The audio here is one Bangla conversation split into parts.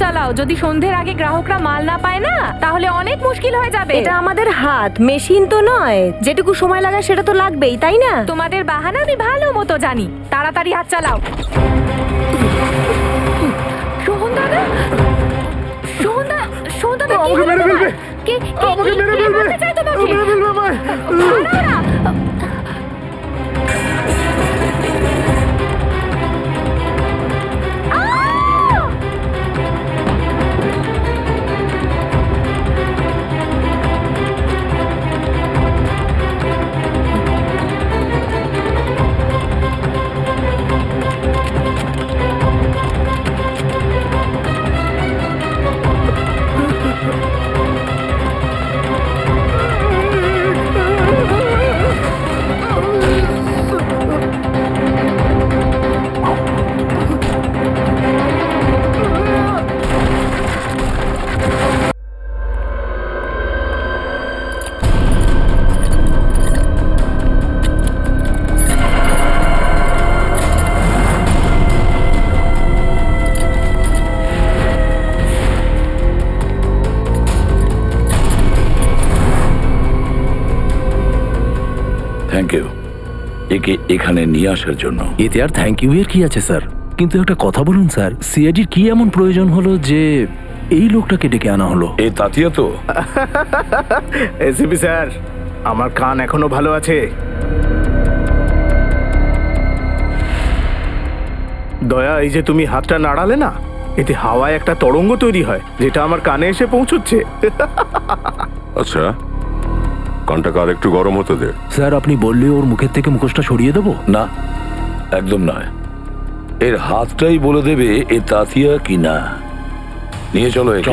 চালাও, যদি সন্ধ্যের আগে গ্রাহকরা মাল না পায় না তাহলে অনেক মুশকিল হয়ে যাবে। এটা আমাদের হাত, মেশিন তো নয়। যেটুকু সময় লাগে সেটা তো লাগবেই, তাই না? তোমাদের বাহানা আমি ভালো মতো জানি। তাড়াতাড়ি হাত চালাও। সোহন দাদা, সোহন দাদা, কি আমাকে হলো মেরে তোমার? ফেলবে। আমাকে মেরে ফেলবে। মারতে চায় তোমাকে? মেরে ফেলবে আমায়। ছাড়ো না। থ্যাংক ইউ একে এখানে নিয়ে আসার জন্য। এতে আর থ্যাংক ইউ এর কি আছে স্যার? কিন্তু একটা কথা বলুন স্যার, সিআইডির কি এমন প্রয়োজন হলো যে এই লোকটাকে ডেকে আনা হলো? এই তাতিয়া তো? এসিপি স্যার, আমার কান এখনো ভালো আছে। দয়া, এই যে তুমি হাতটা নাড়ালে না, এতে হাওয়ায় একটা তরঙ্গ তৈরি হয় যেটা আমার কানে এসে পৌঁছচ্ছে। আচ্ছা, কানটাকে আর একটু গরম হতে দে। স্যার আপনি বললে ওর মুখের থেকে মুখোশটা সরিয়ে দেবো? না, একদম নয়। এর হাতটাই বলে দেবে এ তাতিয়া কি না। নিয়ে চলো একে।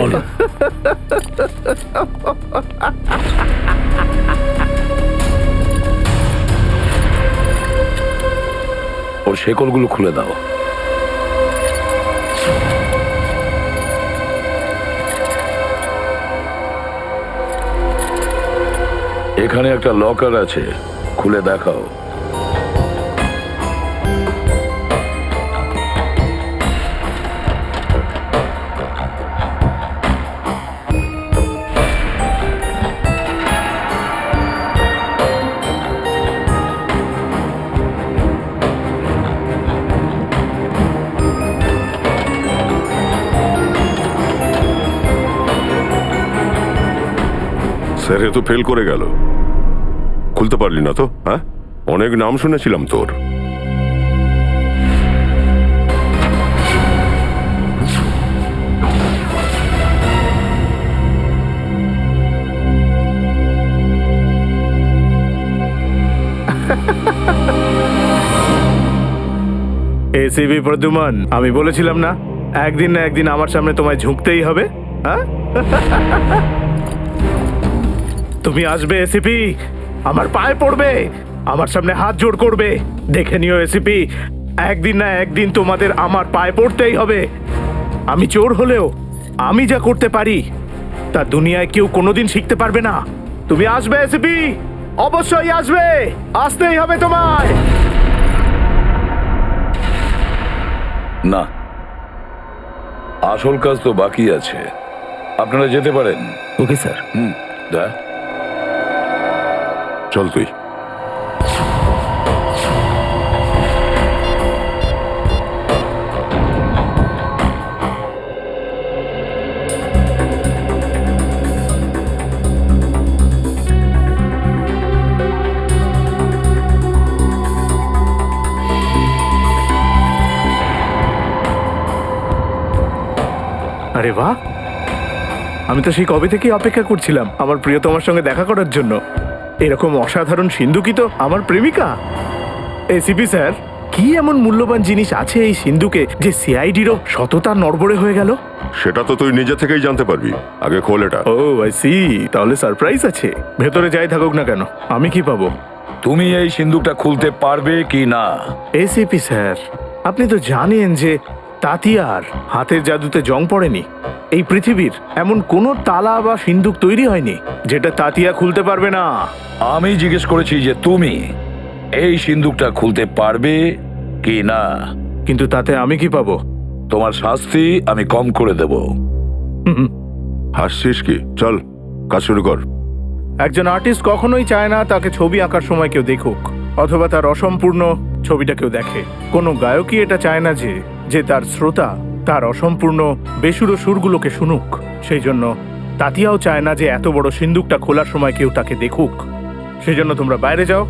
ওর শেকলগুলো খুলে দাও। এখানে একটা লকার আছে, খুলে দেখাও। স্যার এ তো ফেল করে গেল। খুলতে পারলি না তো? হ্যাঁ, অনেক নাম শুনেছিলাম তোর। এসিপি প্রদ্যুমান, আমি বলেছিলাম না একদিন না একদিন আমার সামনে তোমায় ঝুঁকতেই হবে। হ্যাঁ, তুমি আসবে এসিপি, আমার পায়ে পড়বে, আমার সামনে হাত জোড় করবে। দেখে নিও এসিপি, একদিন না একদিন তোমাদের আমার পায়ে পড়তেই হবে। আমি চোর হলেও আমি যা করতে পারি তা দুনিয়ায় কেউ কোনোদিন শিখতে পারবে না। তুমি আসবে এসিপি, অবশ্যই আসবে, আসতেই হবে তোমায়। না, আসল কাজ তো বাকি আছে। আপনারা যেতে পারেন। Okay sir. দা চল তুই। আরে বাহ, আমি তো সেই কবে থেকেই অপেক্ষা করছিলাম আমার প্রিয়তমার সঙ্গে দেখা করার জন্য। এরকম অসাধারণ সিন্ধুকি তো আমার প্রেমিকা। এসিপি স্যার, কি এমন মূল্যবান জিনিস আছে এই সিন্ধুকে যে সিআইডিরও সততা নড়বড়ে হয়ে গেল? সেটা তো তুই নিজে থেকেই জানতে পারবি। আগে খোল এটা। ও আই সি, তাহলে সারপ্রাইজ আছে। ভেতরে যাই থাকুক না কেন, আমি কি পাবো? তুমি এই সিন্দুকটা খুলতে পারবে কি না? এসিপি স্যার, আপনি তো জানেন যে তাতিয়ার হাতের জাদুতে জং পড়েনি। এই পৃথিবীর এমন কোনো তালা বা সিন্দুক তৈরি হয়নি যেটা তাতিয়া খুলতে পারবে না। আমি জিজ্ঞেস করেছি যে তুমি এই সিন্দুকটা খুলতে পারবে কি না। কিন্তু তাতে আমি কি পাবো? তোমার শাস্তি আমি কম করে দেব। হাসছিস কি? চল কাজ শুরু কর। একজন আর্টিস্ট কখনোই চায় না তাকে ছবি আঁকার সময় কেউ দেখুক, অথবা তার অসম্পূর্ণ ছবিটা কেউ দেখে। কোনো গায়কই এটা চায় না যে তার শ্রোতা তার অসম্পূর্ণ বেসুরো সুরগুলোকে শুনুক। সেই জন্য তাতিয়াও চায় না যে এত বড় সিন্দুকটা খোলার সময় কেউ তাকে দেখুক। সেই জন্য তোমরা বাইরে যাও,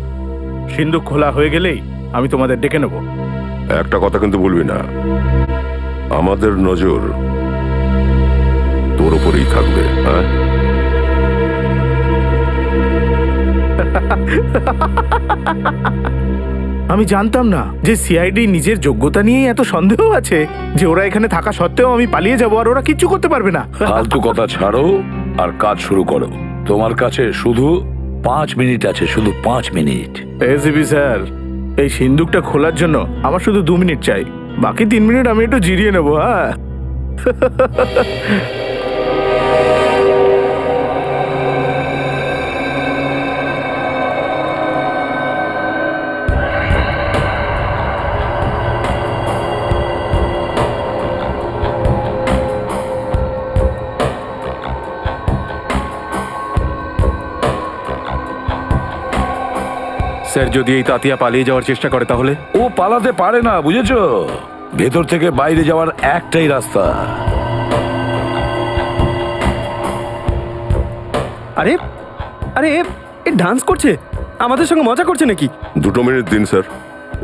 সিন্দুক খোলা হয়ে গেলেই আমি তোমাদের ডেকে নেব। একটা কথা কিন্তু বলবি না, আমাদের নজর তোর উপরেই থাকবে। হ্যাঁ, আমি জানতাম না যে সিআইডি নিজের যোগ্যতা নিয়েই এত সন্দেহ আছে যে ওরা এখানে থাকা সত্ত্বেও আমি পালিয়ে যাবো আর ওরা কিচ্ছু করতে পারবে না। ফালতু কথা ছাড়ো আর কাজ শুরু করো। তোমার কাছে শুধু 5 মিনিট আছে, শুধু 5 মিনিট। এসিপি স্যার, এই সিন্দুকটা খোলার জন্য আমার শুধু 2 মিনিট চাই, বাকি 3 মিনিট আমি একটু জিরিয়ে নেবো। হ্যাঁ, স্যার, যদি এই তাতিয়া পালিয়ে যাওয়ার চেষ্টা করে তাহলে? ও পালাতে পারে না, বুঝেছো? ভেতর থেকে বাইরে যাওয়ার একটাই রাস্তা। আরে আরে এ ডান্স করছে, আমাদের সঙ্গে মজা করছে নাকি? 2 মিনিট দিন স্যার,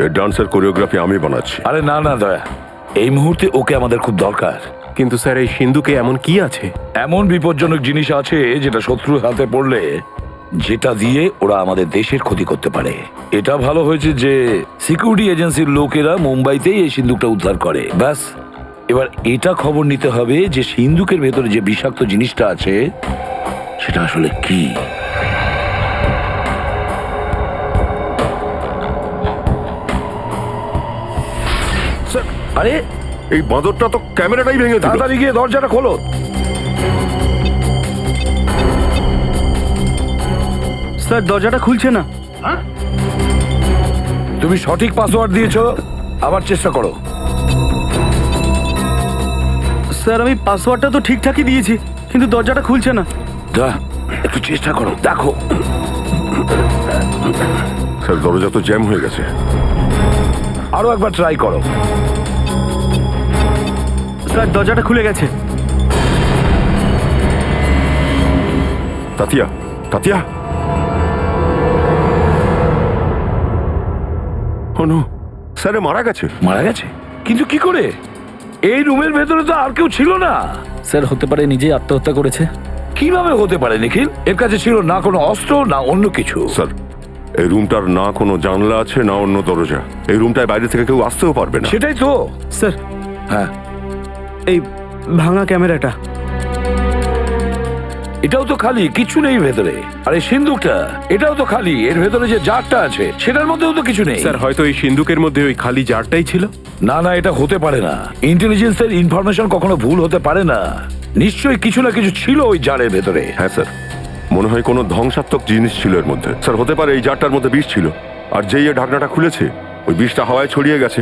এই ডান্সের কোরিওগ্রাফি আমি বানাচ্ছি। আরে না না দয়া, এই মুহূর্তে ওকে আমাদের খুব দরকার। কিন্তু স্যার, এই সিন্ধুকে এমন কি আছে? এমন বিপজ্জনক জিনিস আছে যেটা শত্রুর হাতে পড়লে যেটা দিয়ে ওরা আমাদের দেশের ক্ষতি করতে পারে। এটা ভালো হয়েছে যে সিকিউরিটি এজেন্সির লোকেরা মুম্বাইতেই এই সিন্ধুকটা উদ্ধার করে। ব্যাস, এবার এটা খবর নিতে হবে যে সিন্ধুকের ভেতরে যে বিষাক্ত জিনিসটা আছে সেটা আসলে কি। আরে এই বাঁদরটা তো ক্যামেরাটাই ভেঙে দিল। তাড়াতাড়ি গিয়ে দরজাটা খোলো। স্যার, দরজাটা খুলছে না। তুমি সঠিক পাসওয়ার্ড দিয়েছো, আবার চেষ্টা করো। স্যার, আমি পাসওয়ার্ডটা তো ঠিকঠাকই দিয়েছি, কিন্তু দরজাটা খুলছে না। দা, একটু চেষ্টা করো, দেখো। স্যার, দরজা তো জ্যাম হয়ে গেছে। আরো একবার ট্রাই করো। স্যার, দরজাটা খুলে গেছে। তাতিয়া, তাতিয়া, নো, স্যার মারা গেছে। মারা গেছে? কিন্তু কি করে? এই রুমের ভেতরে তো আর কেউ ছিল না। স্যার, হতে পারে নিজেই আত্মহত্যা করেছে। কিভাবে হতে পারে নিখিল? এর কাছে ছিল না কোনো অস্ত্র, না অন্য কিছু। স্যার, এই রুমটার না কোনো জানলা আছে, না অন্য দরজা। এই রুমটায় বাইরে থেকে কেউ আসতেও পারবে না। সেটাই তো। স্যার, হ্যাঁ, এই ভাঙা ক্যামেরাটা। এটাও তো খালি, কিছু নেই ভেতরে। আর এই সিন্দুকটা, এটাও তো খালি। এর ভেতরে যে জারটা আছে সেটার মধ্যেও তো কিছু নেই। স্যার, হয়তো এই সিন্ধুকের মধ্যে ওই খালি জারটাই ছিল। না না, এটা হতে পারে না। ইন্টেলিজেন্সের ইনফরমেশন কখনো ভুল হতে পারে না। নিশ্চয়ই কিছু না কিছু ছিল ওই জারের ভেতরে। হ্যাঁ স্যার, মনে হয় কোনো ধ্বংসাত্মক জিনিস ছিল এর মধ্যে। স্যার, হতে পারে এই জারটার মধ্যে বিষ ছিল, আর যেই এই ঢাকনাটা খুলেছে ওই বিষটা হাওয়ায় ছড়িয়ে গেছে,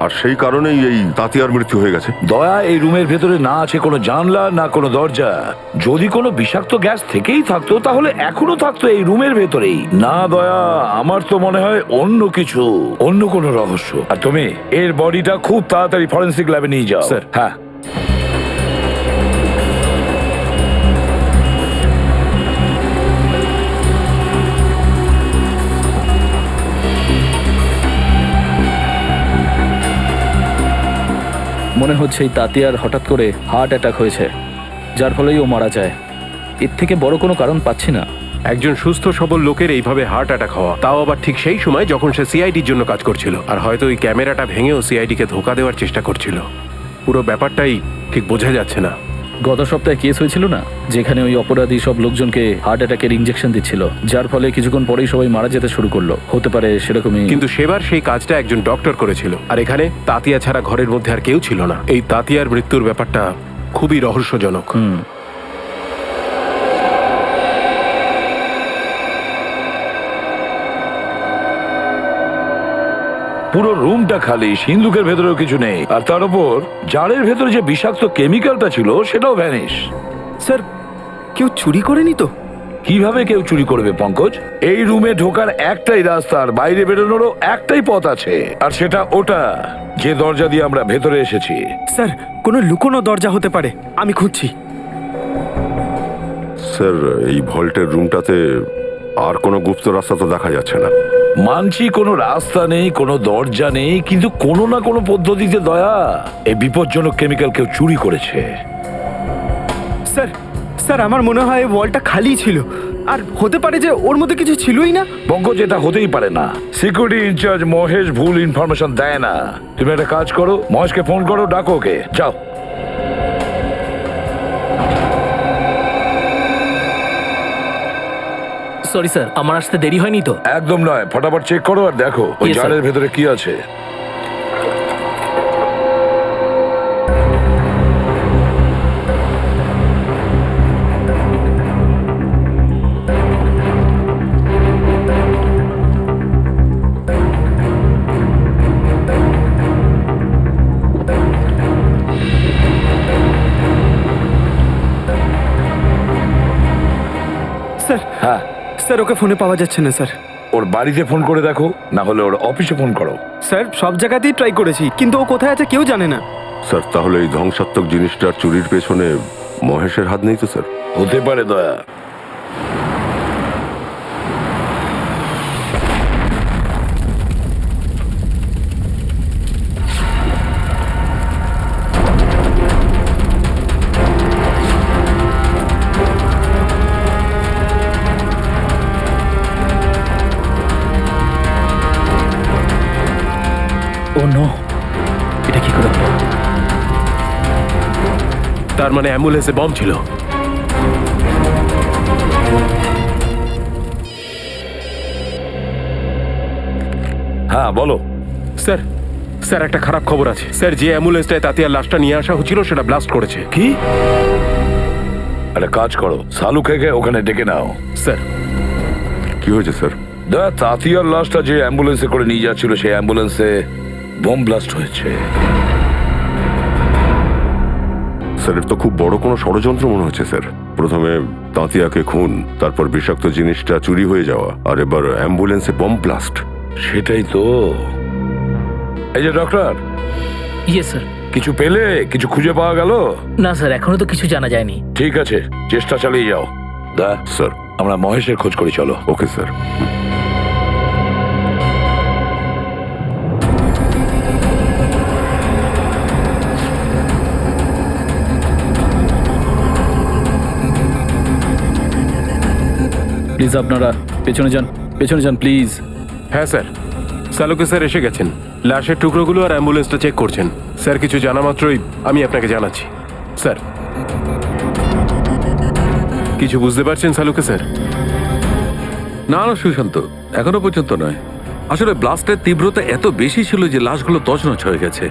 আর সেই কারণেই এই তাতিয়ার মৃত্যু হয়ে গেছে। দয়া, এই রুমের ভেতরে না আছে কোনো জানলা, না কোনো দরজা। যদি কোনো বিষাক্ত গ্যাস থেকেই থাকতো তাহলে এখনো থাকতো এই রুমের ভেতরেই। না দয়া, আমার তো মনে হয় অন্য কিছু, অন্য কোনো রহস্য। আর তুমি এর বডিটা খুব তাড়াতাড়ি ফরেন্সিক ল্যাবে নিয়ে যাও। স্যার। হ্যাঁ। মনে হচ্ছে এই তাতিয়ার হঠাৎ করে হার্ট অ্যাটাক হয়েছে, যার ফলেই ও মারা যায়। এর থেকে বড় কোনো কারণ পাচ্ছি না। একজন সুস্থ সবল লোকের এইভাবে হার্ট অ্যাটাক হওয়া, তাও আবার ঠিক সেই সময় যখন সে সিআইডির জন্য কাজ করছিল। আর হয়তো ওই ক্যামেরাটা ভেঙেও সিআইডিকে ধোকা দেওয়ার চেষ্টা করছিল। পুরো ব্যাপারটাই ঠিক বোঝা যাচ্ছে না। গত সপ্তাহে কেস হয়েছিল না, যেখানে ওই অপরাধী সব লোকজনকে হার্ট অ্যাটাকের ইঞ্জেকশন দিচ্ছিল, যার ফলে কিছুক্ষণ পরেই সবাই মারা যেতে শুরু করলো। হতে পারে সেরকমই। কিন্তু সেবার সেই কাজটা একজন ডক্টর করেছিল, আর এখানে তাতিয়া ছাড়া ঘরের মধ্যে আর কেউ ছিল না। এই তাতিয়ার মৃত্যুর ব্যাপারটা খুবই রহস্যজনক। পুরো রুমটা খালি, সিন্ধুকের ভেতরেও কিছু নেই, আর তার উপর জারের ভেতরে যে বিষাক্ত কেমিক্যালটা ছিল সেটাও ভ্যানিশ। স্যার কেউ চুরি করেনি তো? কিভাবে কেউ চুরি করবে পঙ্কজ? এই রুমে ঢোকার একটাই রাস্তা, আর বাইরে বেরোনোরও একটাই পথ আছে, আর সেটা ওটা, যে দরজা দিয়ে আমরা ভেতরে এসেছি। স্যার কোনো লুকোনো দরজা হতে পারে, আমি খুঁজছি। স্যার এই ভল্টের রুমটাতে আর কোনো গুপ্ত রাস্তা তো দেখা যাচ্ছে না। মানছি কোনো রাস্তা নেই, কোনো দরজা নেই, কিন্তু কোনো না কোনো পদ্ধতিতে দয়া এই বিপজ্জনক কেমিক্যাল কেউ চুরি করেছে। স্যার স্যার আমার মনে হয় ওয়ালটা খালি ছিল, আর হতে পারে যে ওর মধ্যে কিছু ছিলই না। পঙ্কজ, এটা হতেই পারে না। সিকিউরিটি ইনচার্জ মহেশ ভুল ইনফরমেশন দেয় না। তুমি একটা কাজ করো, মহেশকে ফোন করো, ডাকো ওকে, যাও। সরি স্যার, আমার আসতে দেরি হয়নি তো? একদম নয়, ফটাফট চেক করো আর দেখো ওই Yes, sir. জারের ভেতরে কি আছে। স্যার হ্যাঁ, স্যার ওকে ফোনে পাওয়া যাচ্ছে না স্যার। ওর বাড়িতে ফোন করে দেখো, না হলে ওর অফিসে ফোন করো। স্যার সব জায়গাতেই ট্রাই করেছি, কিন্তু ও কোথায় আছে কেউ জানে না। স্যার তাহলে এই ধ্বংসাত্মক জিনিসটার চুরির পেছনে মহেশের হাত নেই তো স্যার? হতে পারে দয়া। ও নো, এটা কি করে হলো? তার মানে অ্যাম্বুলেন্সে বম ছিল। হ্যাঁ বলো। স্যার স্যার একটা খারাপ খবর আছে স্যার। যে অ্যাম্বুলেন্সটায় তাতিয়ার লাশটা নিয়ে আসা হচ্ছিল সেটা ব্লাস্ট করেছে। কি? একটা কাজ করো, সালু খেকে ওখানে ডেকে নাও। স্যার কি হয়েছে স্যার? দয়া, তাতিয়ার লাশটা যে অ্যাম্বুলেন্সে করে নিয়ে যাচ্ছিল সেই অ্যাম্বুলেন্সে বোম ব্লাস্ট হয়েছে। স্যার এর তো খুব বড় কোনো ষড়যন্ত্র মনে হচ্ছে স্যার। প্রথমে তাঁতিয়াকে খুন, তারপর বিষাক্ত জিনিসটা চুরি হয়ে যাওয়া, আর এবার অ্যাম্বুলেন্সে বম ব্লাস্ট। সেটাই তো। এই যে ডক্টর, ইয়ে স্যার। কিছু পেলে? কিছু খুঁজে পাওয়া গেল? না স্যার, এখনো তো কিছু জানা যায়নি। ঠিক আছে, চেষ্টা চালিয়ে যাও। দা স্যার। আমরা মহেশের খোঁজ করি, চলো। Okay sir. প্লিজ আপনারা পেছনে যান, পেছনে যান প্লিজ। হ্যাঁ স্যার, সালুকে স্যার এসে গেছেন, লাশের টুকরোগুলো আর অ্যাম্বুলেন্সটা চেক করছেন। স্যার কিছু জানা মাত্রই আমি আপনাকে জানাচ্ছি। স্যার কিছু বুঝতে পারছেন সালুকে স্যার? না না সুশান্ত, এখনো পর্যন্ত নয়। আসলে ব্লাস্টের তীব্রতা এত বেশি ছিল যে লাশগুলো তছনছ হয়ে গেছে।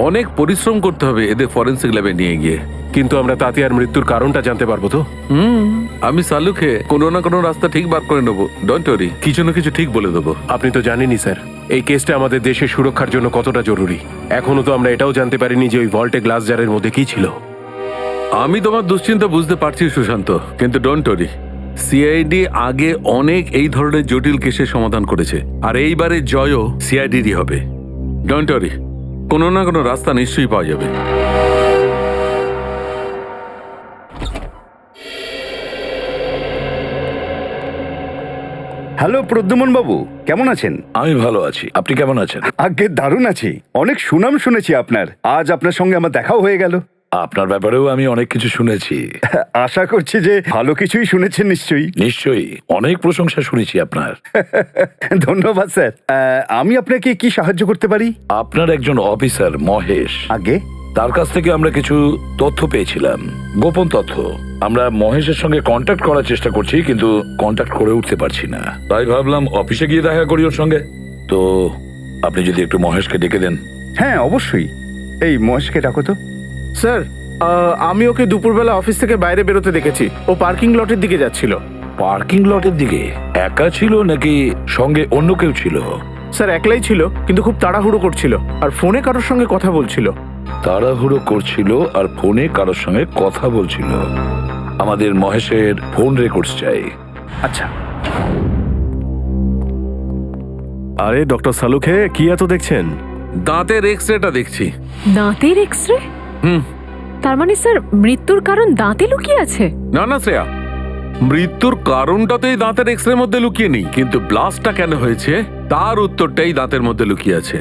অনেক পরিশ্রম করতে হবে এদের ফরেন্সিক ল্যাবে নিয়ে গিয়ে। কিন্তু আমরা তাতিয়ার মৃত্যুর কারণটা জানতে পারবো তো? আমি সালুকে কোনো না কোনো রাস্তা ঠিক বার করে নেবো, ডোন্ট ওয়ারি, কিছু না কিছু ঠিক বলে দেবো। আপনি তো জানেনই স্যার এই কেসটা আমাদের দেশের সুরক্ষার জন্য কতটা জরুরি। এখনো তো আমরা এটাও জানতে পারিনি যে ওই ভল্টে গ্লাস জারের মধ্যে কি ছিল। আমি তোমার দুশ্চিন্তা বুঝতে পারছি সুশান্ত, কিন্তু ডোন্ট ওয়ারি, সিআইডি আগে অনেক এই ধরনের জটিল কেসের সমাধান করেছে, আর এইবারে জয়ও সিআইডিরই হবে। ডোন্ট ওয়ারি, কোনো না কোনো রাস্তা নিশ্চয়ই পাওয়া যাবে। হ্যালো প্রদ্যুমন বাবু, কেমন আছেন? আমি ভালো আছি, আপনি কেমন আছেন? আগে দারুণ আছি, অনেক সুনাম শুনেছি আপনার। আজ আপনার সঙ্গে আমার দেখাও হয়ে গেল। আপনার ব্যাপারেও আমি অনেক কিছু শুনেছি। আশা করছি যে ভালো কিছুই শুনেছেন নিশ্চয়ই। নিশ্চয়ই, অনেক প্রশংসা শুনেছি আপনার। ধন্যবাদ স্যার। আমি আপনাকে কি সাহায্য করতে পারি? আপনার একজন অফিসার মহেশ, আগে তার কাছ থেকে আমরা কিছু তথ্য পেয়েছিলাম, গোপন তথ্য। আমরা মহেশের সঙ্গে কন্ট্যাক্ট করার চেষ্টা করছি, কিন্তু কন্ট্যাক্ট করে উঠতে পারছি না। তাই ভাবলাম অফিসে গিয়ে দেখা করি ওর সঙ্গে। তো আপনি যদি একটু মহেশকে ডেকে দেন। হ্যাঁ অবশ্যই, এই মহেশকে ডাকো তো। স্যার আমি ওকে দুপুরবেলা অফিস থেকে বাইরে বেরোতে দেখেছি। ও পার্কিং লটের দিকে যাচ্ছিল। পার্কিং লটের দিকে? একা ছিল নাকি সঙ্গে অন্য কেউ ছিল? স্যার একলাই ছিল, কিন্তু খুব তাড়াহুড়ো করছিল আর ফোনে কারোর সঙ্গে কথা বলছিল। তাড়াহুড়ো করছিল আর ফোনে কারোর সঙ্গে কথা বলছিল। আমাদের মহেশের ফোন রেকর্ডস চাই। আচ্ছা, আরে ডক্টর সালুখে কি এত দেখছেন? দাঁতের এক্স-রেটা দেখছি। দাঁতের এক্সরে? হুম। তার মানে স্যার মৃত্যুর কারণ দাঁতে লুকিয়ে আছে? না না শ্রেয়া, মৃত্যুর কারণটা তো এই দাঁতের এক্স-রে মধ্যে লুকিয়ে নেই, কিন্তু ব্লাস্টটা কেন হয়েছে তার উত্তরটাই দাঁতের মধ্যে লুকিয়ে আছে।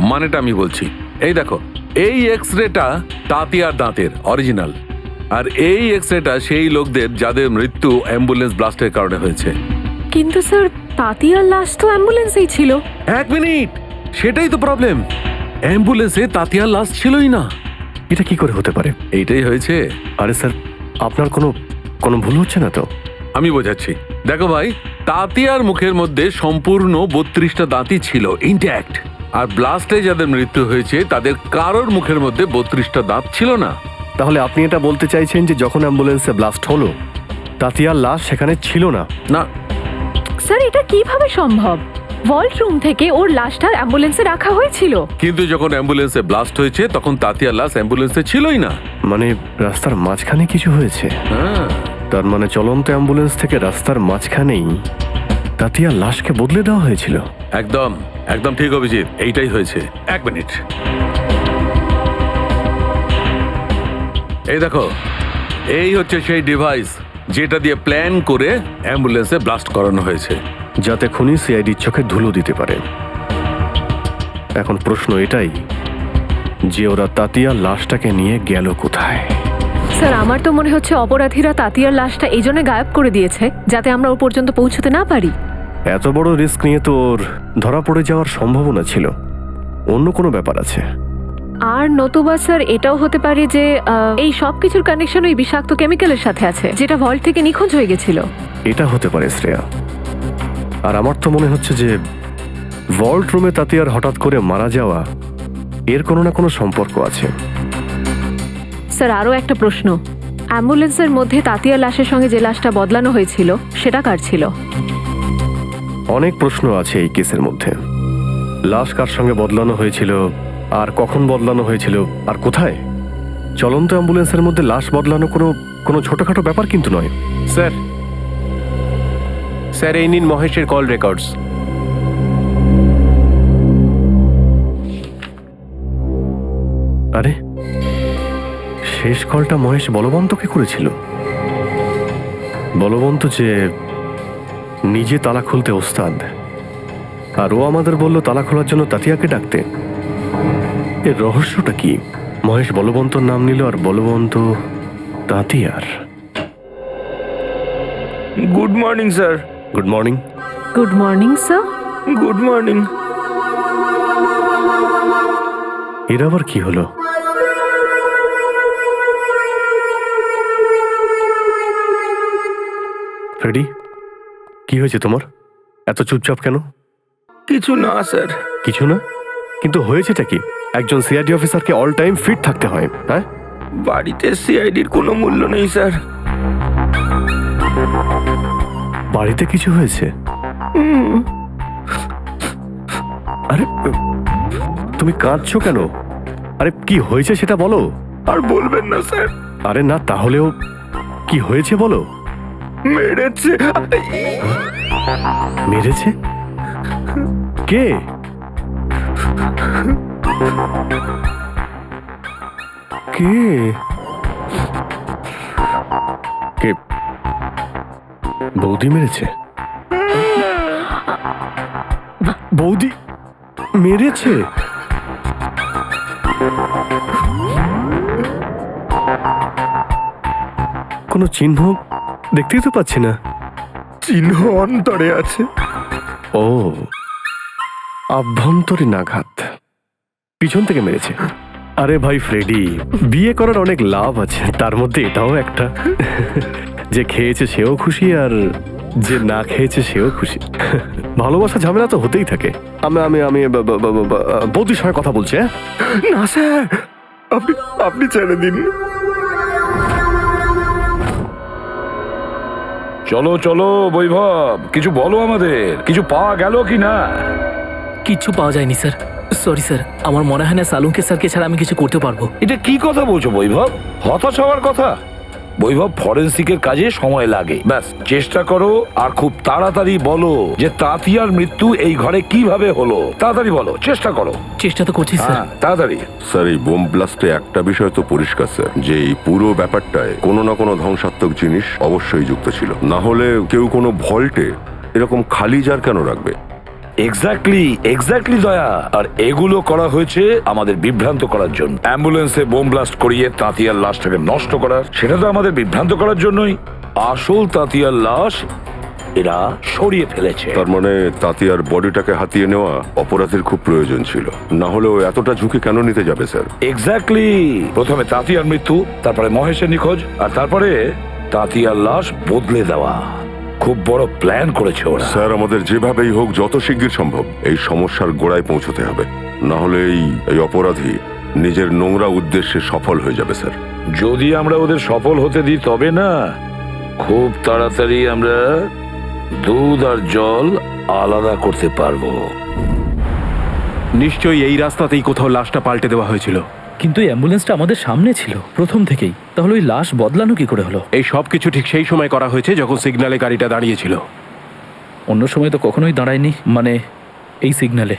মানেটা আমি বলছি, এই দেখো, এই এক্স-রেটা তাতিয়ার দাঁতের অরিজিনাল, আর এই এক্স-রেটা সেই লোকদের যাদের মৃত্যু অ্যাম্বুলেন্স ব্লাস্টের কারণে হয়েছে। কিন্তু স্যার তাতিয়ার লাশ তো অ্যাম্বুলেন্সেই ছিল। এক মিনিট, সেটাই তো প্রবলেম, অ্যাম্বুলেন্সে তাতিয়ার লাশ ছিলই না। এটা কি করে হতে পারে? এইটাই হয়েছে। আরে স্যার, আপনার কোনো ভুল হচ্ছে না তো? আমি বোঝাচ্ছি, দেখো ভাই, তাতিয়ার মুখের মধ্যে সম্পূর্ণ 32টা দাঁতই ছিল ইনট্যাক্ট, আর ব্লাস্টে যাদের মৃত্যু হয়েছে তাদের কারোর মুখের মধ্যে 32টা দাঁত ছিল না। তাহলে আপনি এটা বলতে চাইছেন যে যখন অ্যাম্বুলেন্সে ব্লাস্ট হলো তাতিয়ার লাশ সেখানে ছিল না? না স্যার এটা কিভাবে সম্ভব? ভল্ট রুম থেকে ওর লাশটা অ্যাম্বুলেন্সে রাখা হয়েছিল। কিন্তু যখন অ্যাম্বুলেন্সে ব্লাস্ট হয়েছে তখন তাতিয়ার লাশ অ্যাম্বুলেন্সে ছিলই না। মানে রাস্তার মাঝখানে কিছু হয়েছে? হ্যাঁ, তার মানে চলন্ত অ্যাম্বুলেন্স থেকে রাস্তার মাঝখানেই তাতিয়ার লাশকে বদলে দেওয়া হয়েছিল। একদম একদম ঠিক অভিজিৎ, এইটাই হয়েছে। এক মিনিট, এই দেখো, এই হচ্ছে সেই ডিভাইস যেটা দিয়ে প্ল্যান করে অ্যাম্বুলেন্সে ব্লাস্ট করানো হয়েছে, যাতে খুনি সিআইডির চোখে ধুলো দিতে পারে। এখন প্রশ্ন এটাই যে ওরা তাতিয়ার লাশটাকে নিয়ে গেল কোথায়? স্যার আমার তো মনে হচ্ছে অপরাধীরা তাতিয়ার লাশটা এই জন্য গায়েব করে দিয়েছে যাতে আমরা ও পর্যন্ত পৌঁছতে না পারি। এত বড় রিস্ক নিয়ে তো ওর ধরা পড়ে যাওয়ার সম্ভাবনা ছিল। অন্য কোনো ব্যাপার আছে? আর নতুবা স্যার এটাও হতে পারে যে এই সব কিছুর কানেকশন ওই বিষাক্ত কেমিক্যালের সাথে আছে যেটা ভল্ট থেকে নিখোঁজ হয়ে গেছিল। এটা হতে পারে শ্রেয়া। আর আমার তো মনে হচ্ছে যে ভল্ট রুমে তাতিয়ার হঠাৎ করে মারা যাওয়া এর কোনো না কোনো সম্পর্ক আছে। স্যার আরও একটা প্রশ্ন, অ্যাম্বুলেন্সের মধ্যে তাতিয়ার লাশের সঙ্গে যে লাশটা বদলানো হয়েছিল সেটা কার ছিল? অনেক প্রশ্ন আছে এই কেসের মধ্যে। লাশ কার সঙ্গে বদলানো হয়েছিল, আর কখন বদলানো হয়েছিল, আর কোথায়? চলন্ত অ্যাম্বুলেন্সের মধ্যে লাশ বদলানো কোনো ছোটখাটো ব্যাপার কিন্তু নয়। স্যার এই নিন মহেশের কল রেকর্ডস। আরে শেষ কলটা মহেশ বলবন্তকে করেছিল। বলবন্ত যে নিজে তালা খুলতে ওস্তাদ, আর ও আমাদের বলল তালা খোলার জন্য তাতিয়াকে ডাকতে। এর রহস্যটা কি? মহেশ বলবন্তর নাম নিল আর বলবন্ত তাতিয়ার। Good morning sir. Good morning. Good morning sir. Good morning. এর আবার কি হলো? ফ্রেডি, কি হয়েছে তোমার? এত চুপচাপ কেন? কিছু না স্যার। কিছু না? কিন্তু হয়েছেটা কি? একজন সিআইডি অফিসারকে অল টাইম ফিট থাকতে হয়। হ্যাঁ, বাড়িতে সিআইডির কোনো মূল্য নেই স্যার। বাড়িতে কিছু হয়েছে? আরে তুমি কাঁদছো কেন? আরে কি হয়েছে সেটা বলো। আর বলবেন না স্যার। আরে না, তাহলেও কি হয়েছে বলো। মেরেছে। মেরেছে? কে? কে? কে? বৌদি মেরেছে? বৌদি মেরেছে? কোনো চিহ্ন দেখতেই তো পাচ্ছি না। চিহ্ন অন্তরে আছে। ও, আভ্যন্তরীণ আঘাত। পিছন থেকে মেরেছে? আরে ভাই ফ্রেডি, বিয়ে করার অনেক লাভ আছে, তার মধ্যে এটাও একটা। যে খেয়েছে সেও খুশি, আর যে না খেয়েছে সেও খুশি। ভালোবাসা ঝামেলা তো হতেই থাকে। আমি বৌদির সঙ্গে কথা বলছি। হ্যাঁ না স্যার, আপনি ছেড়ে দিন। চলো চলো বৈভব, কিছু বলো আমাদের, কিছু পাওয়া গেল কি না? কিচ্ছু পাওয়া যায়নি স্যার। সরি স্যার, আমার মনে হয় না সালুঙ্কে স্যারকে ছাড়া আমি কিছু করতে পারবো। এটা কি কথা বলছো বৈভব? হতাশ হওয়ার কথা? বৈভব, ফরেন্সিকের কাজে সময় লাগে, ব্যাস চেষ্টা করো আর খুব তাড়াতাড়ি বলো যে তাতিয়ার মৃত্যু এই ঘরে কিভাবে হলো। তাড়াতাড়ি বলো, চেষ্টা করো। চেষ্টা তো করছি স্যার। হ্যাঁ, তাড়াতাড়ি। স্যার এই বোম ব্লাস্টে একটা বিষয় তো পরিষ্কার স্যার, যে এই পুরো ব্যাপারটায় কোনো না কোনো ধ্বংসাত্মক জিনিস অবশ্যই যুক্ত ছিল, না হলে কেউ কোনো ভল্টে এরকম খালি জার কেন রাখবে? এক্স্যাক্টলি দয়া। আর এগুলো করা হয়েছে আমাদের বিভ্রান্ত করার জন্য। অ্যাম্বুলেন্সে বোম ব্লাস্ট করিয়ে তাতিয়ার লাশটাকে নষ্ট করার, সেটা তো আমাদের বিভ্রান্ত করার জন্যই। আসল তাতিয়ার লাশ এরা সরিয়ে ফেলেছে। তার মানে তাতিয়ার বডিটাকে হাতিয়ে নেওয়া অপরাধের খুব প্রয়োজন ছিল, না হলে ও এতটা ঝুঁকি কেন নিতে যাবে স্যার? এক্স্যাক্টলি। প্রথমে তাতিয়ার মৃত্যু, তারপরে মহেশের নিখোঁজ, আর তারপরে তাতিয়ার লাশ বদলে দেওয়া। খুব বড় প্ল্যান করেছে ওরা। স্যার আমাদের যেভাবেই হোক যত শিগগির সম্ভব এই সমস্যার গোড়ায় পৌঁছতে হবে, না হলে এই অপরাধী নিজের নোংরা উদ্দেশ্যে সফল হয়ে যাবে স্যার। যদি আমরা ওদের সফল হতে দিই তবে না, খুব তাড়াতাড়ি আমরা দুধ আর জল আলাদা করতে পারবো। নিশ্চয়ই এই রাস্তাতেই কোথাও লাশটা পাল্টে দেওয়া হয়েছিল। কিন্তু এই অ্যাম্বুলেন্সটা আমাদের সামনে ছিল প্রথম থেকেই, তাহলে ওই লাশ বদলানো কি করে হলো? এই সব কিছু ঠিক সেই সময় করা হয়েছে যখন সিগন্যালে গাড়িটা দাঁড়িয়েছিল। অন্য সময় তো কখনোই দাঁড়ায়নি, মানে এই সিগন্যালে।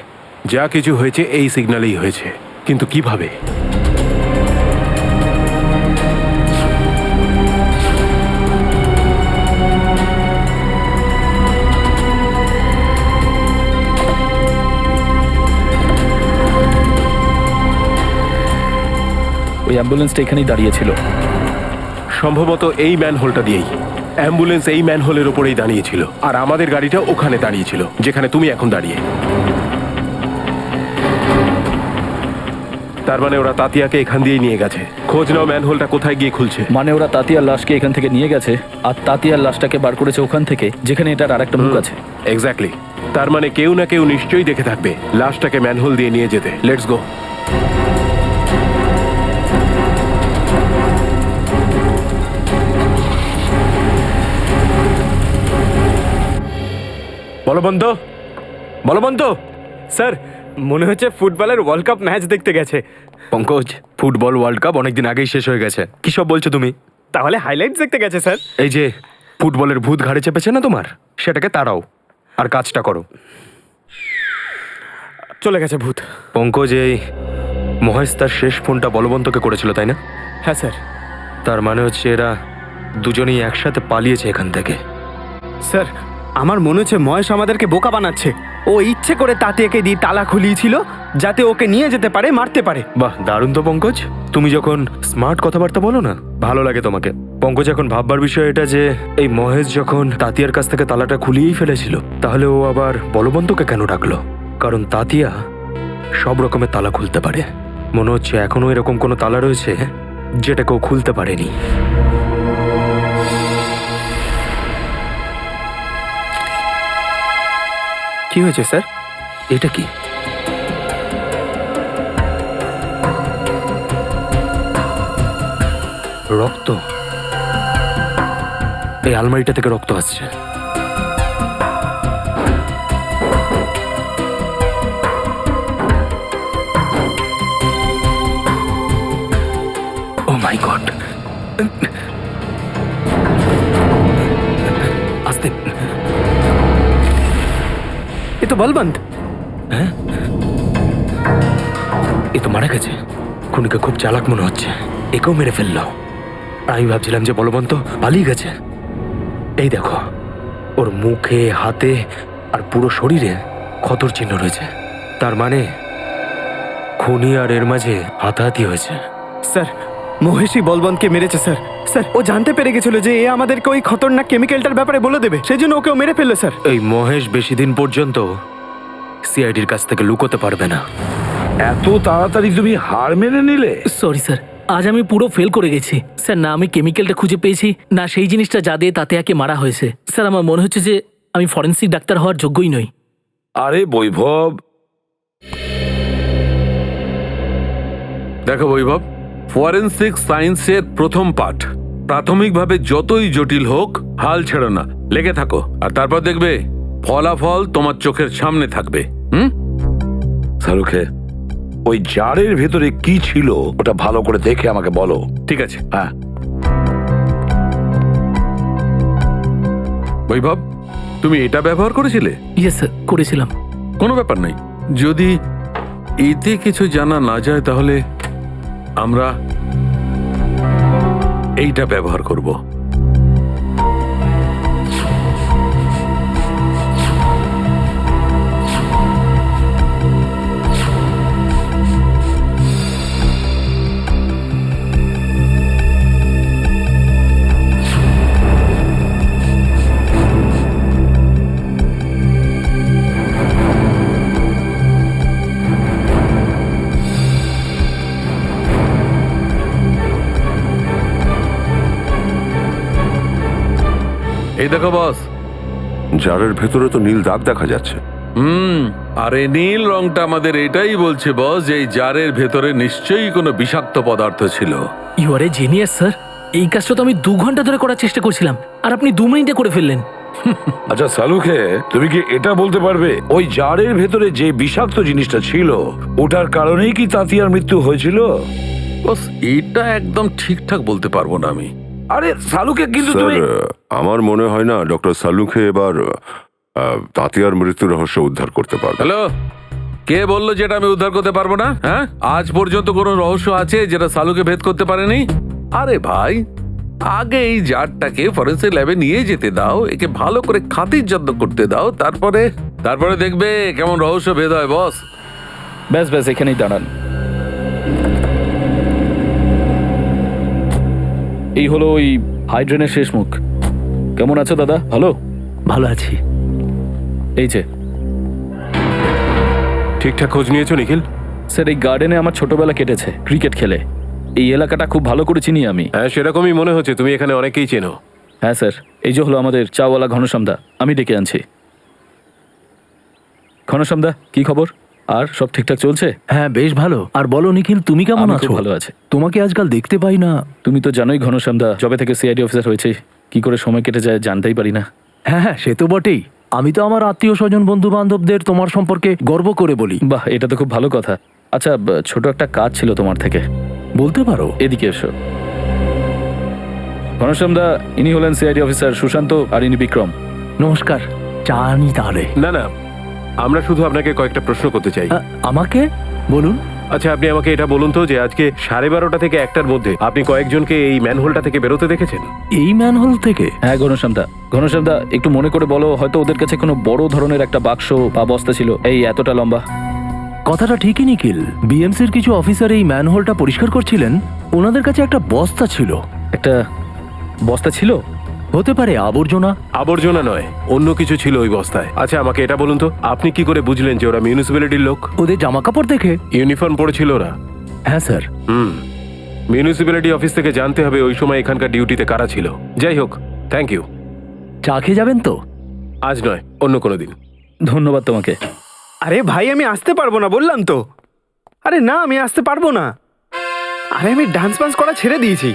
যা কিছু হয়েছে এই সিগন্যালেই হয়েছে, কিন্তু কিভাবে? ওই অ্যাম্বুলেন্সটা এখানেই দাঁড়িয়েছিল। সম্ভবত এই ম্যানহোলটা দিয়েই। অ্যাম্বুলেন্স এই ম্যানহোলের ওপরেই দাঁড়িয়েছিল, আর আমাদের গাড়িটা ওখানে দাঁড়িয়েছিল যেখানে তুমি এখন দাঁড়িয়ে। তার মানে ওরা তাতিয়াকে এখান দিয়েই নিয়ে গেছে। খোঁজ নাও ম্যানহোলটা কোথায় গিয়ে খুলছে। মানে ওরা তাতিয়ার লাশকে এখান থেকে নিয়ে গেছে, আর তাতিয়ার লাশটাকে বার করেছে ওখান থেকে যেখানে এটার আরেকটা মুখ আছে। এক্স্যাক্টলি। তার মানে কেউ না কেউ নিশ্চয়ই দেখে থাকবে লাশটাকে ম্যানহোল দিয়ে নিয়ে যেতে। Let's go. Balwant, Balwant sir, মনে হচ্ছে ফুটবলের ওয়ার্ল্ড কাপ ম্যাচ দেখতে গেছে। পঙ্কজ, ফুটবল ওয়ার্ল্ড কাপ অনেকদিন আগেই শেষ হয়ে গেছে। কি সব বলছো তুমি? তাহলে হাইলাইটস দেখতে গেছে স্যার। এই যে ফুটবলের ভূত ঘাড়ে চেপেছে না তোমার, সেটাকে তাড়াও আর কাজটা করো। চলে গেছে ভূত। পঙ্কজ, এই মহেশ তার শেষ ফোনটা বলবন্তকে করেছিল তাই না? হ্যাঁ স্যার। তার মানে হচ্ছে এরা দুজনেই একসাথে পালিয়েছে এখান থেকে। স্যার আমার মনে হচ্ছে মহেশ আমাদেরকে বোকা বানাচ্ছে। ও ইচ্ছে করে তাতিয়াকে দিয়ে তালা খুলিয়েছিল যাতে ওকে নিয়ে যেতে পারে, মারতে পারে। বাহ, দারুণ তো পঙ্কজ। তুমি যখন স্মার্ট কথাবার্তা বলো না, ভালো লাগে তোমাকে। পঙ্কজ, এখন ভাববার বিষয় এটা যে এই মহেশ যখন তাতিয়ার কাছ থেকে তালাটা খুলিয়েই ফেলেছিল, তাহলে ও আবার বলবন্তকে কেন ডাকলো? কারণ তাতিয়া সব রকমের তালা খুলতে পারে। মনে হচ্ছে এখনো এরকম কোনো তালা রয়েছে যেটা কেউ খুলতে পারেনি। কি হয়েছে স্যার? এটা কি? রক্ত। এই আলমারিটা থেকে রক্ত আসছে। ও মাই গড। আস্তে। এ তো বলবন্ত। হ্যাঁ, এ তো মারা গেছে। খুনিকে খুব চালাক মনে হচ্ছে, একেও মেরে ফেললো। আমি ভাবছিলাম যে বলবন্ত পালিয়ে গেছে। এই দেখো, ওর মুখে, হাতে আর পুরো শরীরে ক্ষতর চিহ্ন রয়েছে। তার মানে খুনি আর এর মাঝে হাতাহাতি হয়েছে। স্যার মহেশই বলবন্তকে মেরেছে স্যার। স্যার ও জানতে পেরে গেছিল যে এ আমাদেরকে ওই খতরনাক কেমিক্যালটার ব্যাপারে বলে দেবে, সেই জন্য ওকেও মেরে ফেললো স্যার। এই মহেশ বেশি দিন পর্যন্ত সিআইডির কাছ থেকে লুকোতে পারবে না। এত তাড়াতাড়ি তুমি হার মেনে নিলে? সরি স্যার, আজ আমি পুরো ফেল করে গেছি স্যার। না আমি কেমিক্যালটা খুঁজে পেয়েছি, না সেই জিনিসটা যা দিয়ে তাতিয়াকে মারা হয়েছে। স্যার আমার মনে হচ্ছে যে আমি ফরেন্সিক ডাক্তার হওয়ার যোগ্যই নই। আরে বৈভব, দেখো বৈভব, ফরেন্সিক সায়েন্সের প্রথম পাঠ প্রাথমিকভাবে যতই জটিল হোক হাল ছেড়ো না, লেগে থাকো, আর তারপর দেখবে ফলাফল তোমার চোখের সামনে থাকবে। শাহরুখে, ওই জারের ভেতরে কি ছিল ওটা ভালো করে দেখে আমাকে বলো। ঠিক আছে। হ্যাঁ। বৈভব, তুমি এটা ব্যবহার করেছিলে? ইয়েস স্যার, করেছিলাম। কোনো ব্যাপার নাই, যদি এতে কিছু জানা না যায় তাহলে আমরা এইটা ব্যবহার করব। এই দেখো বস, জারের ভেতরে তো নীল দাগ দেখা যাচ্ছে। আর এই নীল রংটা আমাদের এটাই বলছে বস যে এই জারের ভেতরে নিশ্চয়ই কোনো বিষাক্ত পদার্থ ছিল। You are a genius sir. এই কাজটা তো আমি 2 ঘন্টা ধরে করার চেষ্টা করছিলাম, আর আপনি 2 মিনিটে করে ফেললেন। আচ্ছা শাহরুখে, তুমি কি এটা বলতে পারবে ওই জারের ভেতরে যে বিষাক্ত জিনিসটা ছিল ওটার কারণেই কি তাতিয়ার মৃত্যু হয়েছিল? বস, এটা একদম ঠিকঠাক বলতে পারবো না আমি। আরে শাহরুখে, কিন্তু স্যার, তুমি আমার মনে হয় না ডক্টর সালুখে এবার তাতিয়ার মৃত্যু রহস্য উদ্ধার করতে পারবে। হ্যালো, কে বললো যেটা আমি উদ্ধার করতে পারবো না? হ্যাঁ, আজ পর্যন্ত কোনো রহস্য আছে যেটা সালুকে ভেদ করতে পারেনি? আরে ভাই, আগে এই জারটাকে ফরেন্সিক ল্যাবে নিয়ে যেতে দাও, একে ভালো করে খাতির যত্ন করতে দাও, তারপরে দেখবে কেমন রহস্য ভেদ হয় বস। ব্যাস ব্যাস, এখানেই দাঁড়ান। এই হলো ওই হাইড্রেনের শেষ মুখ। কেমন আছো দাদা? ভালো? ভালো আছি। এই যে ঠিকঠাক খোঁজ নিয়েছো নিখিল? স্যার, এই গার্ডেনে আমার ছোটবেলা কেটেছে ক্রিকেট খেলে। এই এলাকাটা খুব ভালো করে চিনি আমি। হ্যাঁ, সেরকমই মনে হচ্ছে, তুমি এখানে অনেকেই চেনো। হ্যাঁ স্যার, এই যে হলো আমাদের চাওয়ালা ঘনশ্যামদা, আমি ডেকে আনছি। ঘনশ্যামদা, কি খবর? আর সব ঠিকঠাক চলছে? হ্যাঁ, বেশ ভালো। আর বলো নিখিল, তুমি কেমন আমি আছো? খুব ভালো আছি। তোমাকে আজকাল দেখতে পাই না। তুমি তো জানোই ঘনশ্যামদা, যবে থেকে সিআইডি অফিসার হয়েছে কি করে সময় কেটে যায় জানতেই পারি না। হ্যাঁ হ্যাঁ, সে তো বটেই। আমি তো আমার আত্মীয় স্বজন বন্ধু বান্ধবদের তোমার সম্পর্কে গর্ব করে বলি। বাহ, এটা তো খুব ভালো কথা। আচ্ছা, ছোট একটা কাজ ছিল তোমার থেকে। বলতে পারো। এদিকে এসো। ঘনশ্যামদা, ইনি হলেন সিআইডি অফিসার সুশান্ত, আর ইনি বিক্রম। নমস্কার, চা আনি তাহলে। না না, আমরা শুধু আপনাকে কয়েকটা প্রশ্ন করতে চাই। আমাকে বলুন। আচ্ছা, আপনি আমাকে এটা বলুন তো যে আজকে 12:30 থেকে 1টার মধ্যে আপনি কয়েকজনকে এই ম্যানহোলটা থেকে বেরোতে দেখেছেন? এই ম্যানহোল থেকে? হ্যাঁ ঘনশ্যামদা, একটু মনে করে বলো, হয়তো ওদের কাছে কোনো বড় ধরনের একটা বাক্স বা বস্তা ছিল, এই এতটা লম্বা। কথাটা ঠিকই নিখিল। বিএমসির কিছু অফিসার এই ম্যানহোলটা পরিষ্কার করছিলেন, ওনাদের কাছে একটা বস্তা ছিল। একটা বস্তা ছিল? হতে পারে আবর্জনা। আবর্জনা নয়, অন্য কিছু ছিল ওই বস্তায়। আচ্ছা, আমাকে এটা বলুন তো, আপনি কি করে বুঝলেন যে ওরা মিউনিসিপ্যালিটির লোক? ওদের জামা কাপড় দেখে। ইউনিফর্ম পরেছিল ওরা? হ্যাঁ স্যার। মিউনিসিপ্যালিটি অফিস থেকে জানতে হবে ওই সময় এখানকার ডিউটিতে কারা ছিল। যাই হোক, থ্যাংক ইউ। চা খেয়ে যাবেন তো? আজ নয়, অন্য কোনো দিন। ধন্যবাদ তোমাকে। আরে ভাই, আমি আসতে পারবো না বললাম তো। আরে না, আমি আসতে পারবো না। আরে আমি ডান্স ফান্স করা ছেড়ে দিয়েছি।